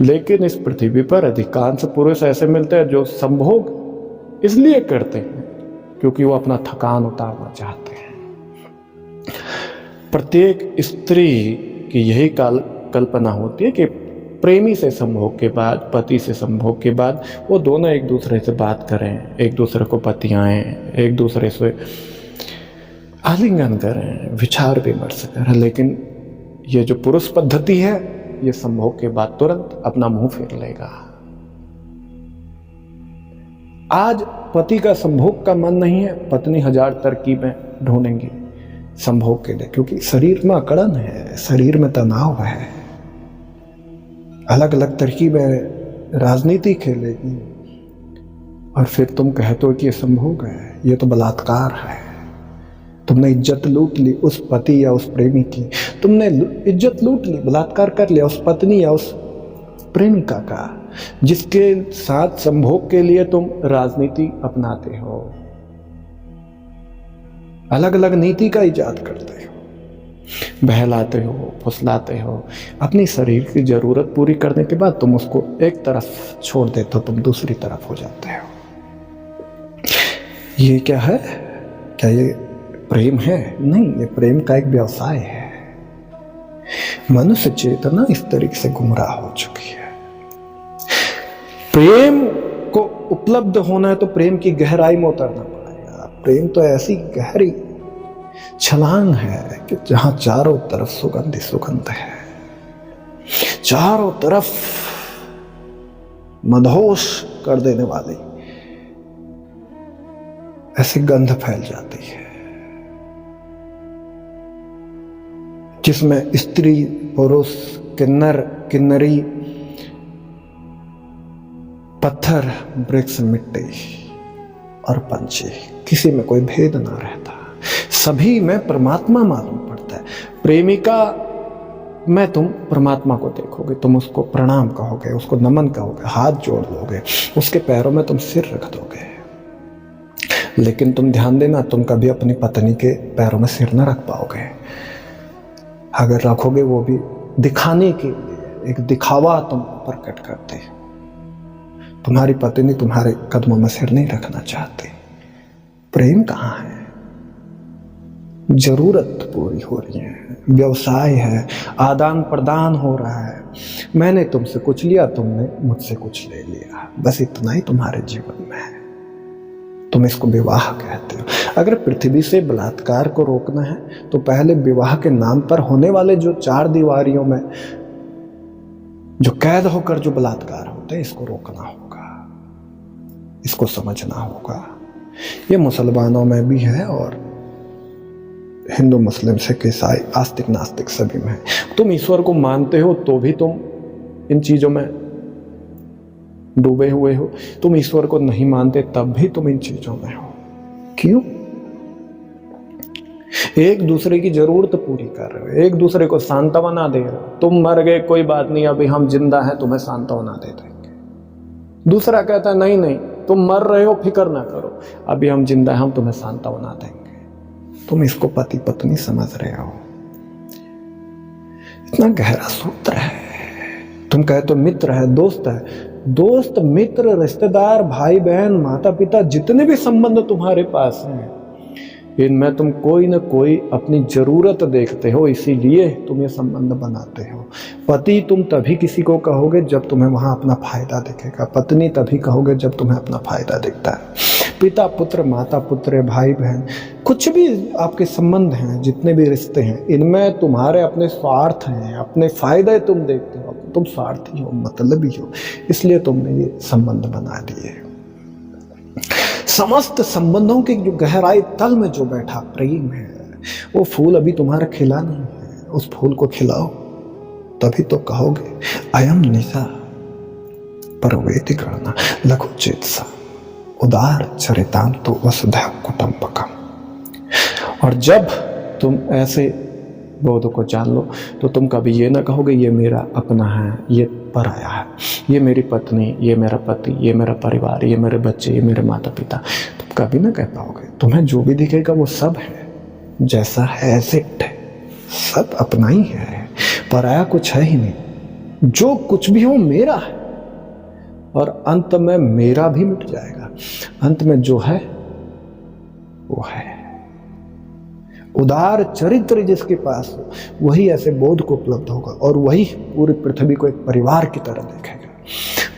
लेकिन इस पृथ्वी पर अधिकांश पुरुष ऐसे मिलते हैं जो संभोग इसलिए करते हैं क्योंकि वो अपना थकान उतारना चाहते हैं। प्रत्येक स्त्री की यही कल्पना होती है कि प्रेमी से संभोग के बाद, पति से संभोग के बाद वो दोनों एक दूसरे से बात करें, एक दूसरे को बतियाएं, एक दूसरे से आलिंगन करें, विचार विमर्श करें। लेकिन ये जो पुरुष पद्धति है, ये संभोग के बाद तुरंत अपना मुंह फेर लेगा। आज पति का संभोग का मन नहीं है, पत्नी 1000 तरकीबें ढूंढेंगी संभोग के लिए, क्योंकि शरीर में अकड़न है, शरीर में तनाव है, अलग अलग तरकीबें राजनीति खेलेगी। और फिर तुम कहते हो कि ये संभोग है, ये तो बलात्कार है। तुमने इज्जत लूट ली उस पति या उस प्रेमी की, तुमने इज्जत लूट ली, बलात्कार कर लिया उस पत्नी या उस प्रेमिका का, जिसके साथ संभोग के लिए तुम राजनीति अपनाते हो, अलग अलग नीति का इजाद करते हो, बहलाते हो, फुसलाते हो। अपनी शरीर की जरूरत पूरी करने के बाद तुम उसको एक तरफ छोड़ देते हो, तुम दूसरी तरफ हो जाते हो। ये क्या है? क्या ये प्रेम है? नहीं, ये प्रेम का एक व्यवसाय है। मनुष्य चेतना इस तरीके से गुमराह हो चुकी है। प्रेम को उपलब्ध होना है तो प्रेम की गहराई में उतरना पड़ेगा। प्रेम तो ऐसी गहरी छलांग है कि जहां चारों तरफ सुगंध ही सुगंध है, चारों तरफ मदहोश कर देने वाली ऐसी गंध फैल जाती है, जिसमें स्त्री, पुरुष, किन्नर, किन्नरी, पत्थर, वृक्ष, मिट्टी और पंछी, किसी में कोई भेद ना रहता, सभी में परमात्मा मालूम पड़ता है। प्रेमिका में तुम परमात्मा को देखोगे, तुम उसको प्रणाम कहोगे, उसको नमन कहोगे, हाथ जोड़ लोगे, उसके पैरों में तुम सिर रख दोगे। लेकिन तुम ध्यान देना, तुम कभी अपनी पत्नी के पैरों में सिर न रख पाओगे। अगर रखोगे वो भी दिखाने के लिए, एक दिखावा तुम प्रकट करते। तुम्हारी पत्नी तुम्हारे कदमों में सिर नहीं रखना चाहती। प्रेम कहाँ है? जरूरत पूरी हो रही है, व्यवसाय है, आदान प्रदान हो रहा है। मैंने तुमसे कुछ लिया, तुमने मुझसे कुछ ले लिया, बस इतना ही तुम्हारे जीवन में है। तुम इसको विवाह कहते हो। अगर पृथ्वी से बलात्कार को रोकना है तो पहले विवाह के नाम पर होने वाले जो 4 दीवारियों में जो कैद होकर जो बलात्कार होते हैं, इसको रोकना होगा, इसको समझना होगा। ये मुसलमानों में भी है और हिंदू, मुस्लिम, सिख, ईसाई, आस्तिक, नास्तिक सभी में है। तुम ईश्वर को मानते हो तो भी तुम इन चीजों में डूबे हुए हो, तुम ईश्वर को नहीं मानते तब भी तुम इन चीजों में हो। क्यों? एक दूसरे की जरूरत पूरी कर रहे हो, एक दूसरे को सांत्वना दे रहे हो। तुम मर गए कोई बात नहीं, अभी हम जिंदा हैं, तुम्हें सांत्वना दे देंगे। दूसरा कहता है नहीं नहीं, तुम मर रहे हो, फिक्र ना करो, अभी हम जिंदा हैं, हम तुम्हें सांत्वना देंगे। तुम इसको पति पत्नी समझ रहे हो। इतना गहरा सूत्र है। तुम कहते हो मित्र है, दोस्त है। दोस्त, मित्र, रिश्तेदार, भाई बहन, माता पिता, जितने भी संबंध तुम्हारे पास हैं, इनमें तुम कोई न कोई अपनी जरूरत देखते हो, इसीलिए तुम ये संबंध बनाते हो। पति तुम तभी किसी को कहोगे जब तुम्हें वहां अपना फायदा दिखेगा, पत्नी तभी कहोगे जब तुम्हें अपना फायदा दिखता है। पिता पुत्र, माता पुत्र, भाई बहन, कुछ भी आपके संबंध हैं, जितने भी रिश्ते हैं, इनमें तुम्हारे अपने स्वार्थ हैं, अपने फायदे तुम देखते हो। तुम स्वार्थी हो, मतलबी हो, इसलिए तुमने ये संबंध बना दिए। समस्त संबंधों की जो गहराई तल में जो बैठा प्रेम है, वो फूल अभी तुम्हारा खिला नहीं है, उस फूल को खिलाओ, तभी तो कहोगे अयम निशा परवेति गणना लघु चेतसा उदार चरितांतो वसुधैव कुटुंबकम। और जब तुम ऐसे बोध को जान लो तो तुम कभी ये ना कहोगे ये मेरा अपना है, ये पराया है, ये मेरी पत्नी, ये मेरा पति, ये मेरा परिवार, ये मेरे बच्चे, ये मेरे माता पिता। तुम कभी ना कह पाओगे। तुम्हें जो भी दिखेगा वो सब है, जैसा है ऐसे है, सब अपना ही है, पराया कुछ है ही नहीं। जो कुछ भी हो मेरा है और अंत में मेरा भी मिट जाएगा। अंत में जो है वो है। उदार चरित्र जिसके पास हो वही ऐसे बोध को उपलब्ध होगा और वही पूरी पृथ्वी को एक परिवार की तरह देखेगा।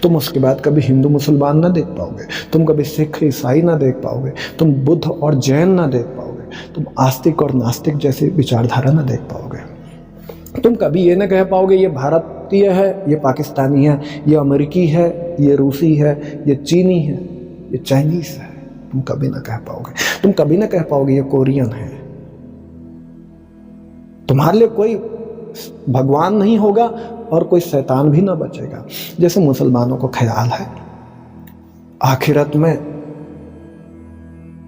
तुम उसके बाद कभी हिंदू मुसलमान ना देख पाओगे, तुम कभी सिख ईसाई ना देख पाओगे, तुम बुद्ध और जैन ना देख पाओगे, तुम आस्तिक और नास्तिक जैसी विचारधारा ना देख पाओगे। तुम कभी ये ना कह पाओगे ये भारतीय है, ये पाकिस्तानी है, ये अमेरिकी है, ये रूसी है, ये चीनी है, ये चाइनीज है। तुम कभी ना कह पाओगे। तुम कभी ना कह पाओगे ये कोरियन है। तुम्हारे लिए कोई भगवान नहीं होगा और कोई शैतान भी ना बचेगा। जैसे मुसलमानों को ख्याल है आखिरत में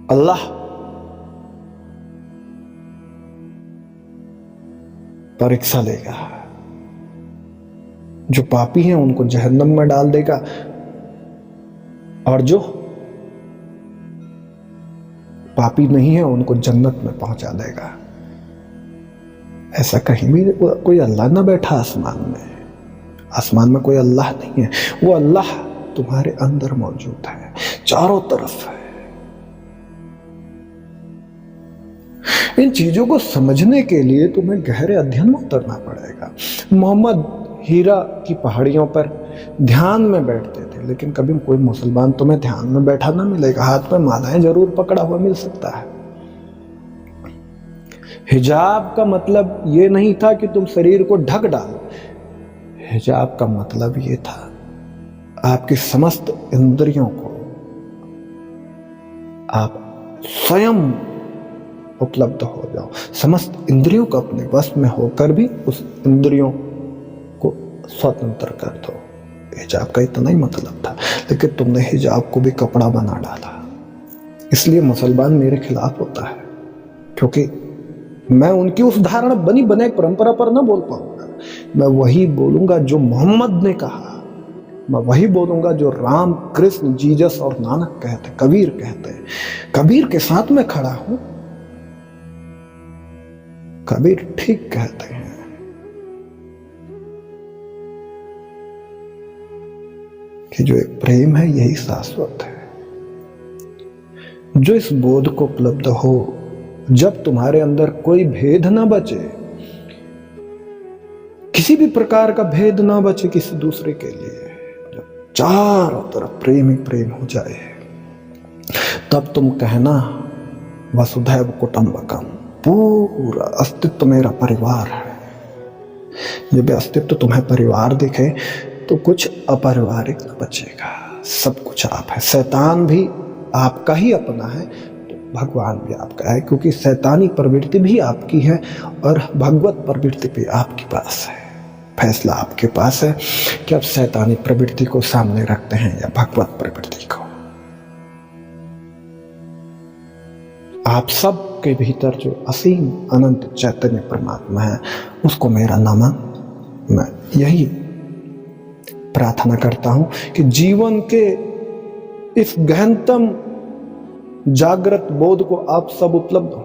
अल्लाह परीक्षा लेगा, जो पापी हैं उनको जहन्नम में डाल देगा और जो पापी नहीं है उनको जन्नत में पहुंचा देगा। ऐसा कहीं भी कोई अल्लाह ना बैठा आसमान में। आसमान में कोई अल्लाह नहीं है, वो अल्लाह तुम्हारे अंदर मौजूद है, चारों तरफ है। इन चीजों को समझने के लिए तुम्हें गहरे अध्ययन में उतरना पड़ेगा। मोहम्मद हीरा की पहाड़ियों पर ध्यान में बैठते थे, लेकिन कभी कोई मुसलमान तुम्हें ध्यान में बैठा ना मिलेगा। हाथ में मालाएं जरूर पकड़ा हुआ मिल सकता है। हिजाब का मतलब ये नहीं था कि तुम शरीर को ढक डालो। हिजाब का मतलब ये था आपकी समस्त इंद्रियों को आप स्वयं उपलब्ध हो जाओ। समस्त इंद्रियों को अपने वश में होकर भी उस इंद्रियों को स्वतंत्र कर दो। हिजाब का इतना ही मतलब था, लेकिन तुमने हिजाब को भी कपड़ा बना डाला। इसलिए मुसलमान मेरे खिलाफ होता है, क्योंकि मैं उनकी उस धारणा बनी बनाई परंपरा पर ना बोल पाऊंगा। मैं वही बोलूंगा जो मोहम्मद ने कहा, मैं वही बोलूंगा जो राम, कृष्ण, जीसस और नानक कहते, कबीर कहते हैं। कबीर के साथ मैं खड़ा हूं। कबीर ठीक कहते हैं कि जो एक प्रेम है यही शाश्वत है। जो इस बोध को उपलब्ध हो, जब तुम्हारे अंदर कोई भेद ना बचे, किसी भी प्रकार का भेद ना बचे किसी दूसरे के लिए, जब चारों तरफ प्रेम ही प्रेम हो जाए, तब तुम कहना वसुधैव कुटुंबकम, पूरा अस्तित्व मेरा परिवार है। जब अस्तित्व तुम्हें परिवार दिखे तो कुछ अपरिवारिक न बचेगा। सब कुछ आप है। शैतान भी आपका ही अपना है तो भगवान भी आपका है, क्योंकि शैतानी प्रवृत्ति भी आपकी है और भगवत प्रवृत्ति भी आपके पास है। फैसला आपके पास है कि आप शैतानी प्रवृत्ति को सामने रखते हैं या भगवत प्रवृत्ति को। आप सब के भीतर जो असीम अनंत चैतन्य परमात्मा है उसको मेरा नमन। मैं यही प्रार्थना करता हूं कि जीवन के इस गहनतम जागृत बोध को आप सब उपलब्ध हो।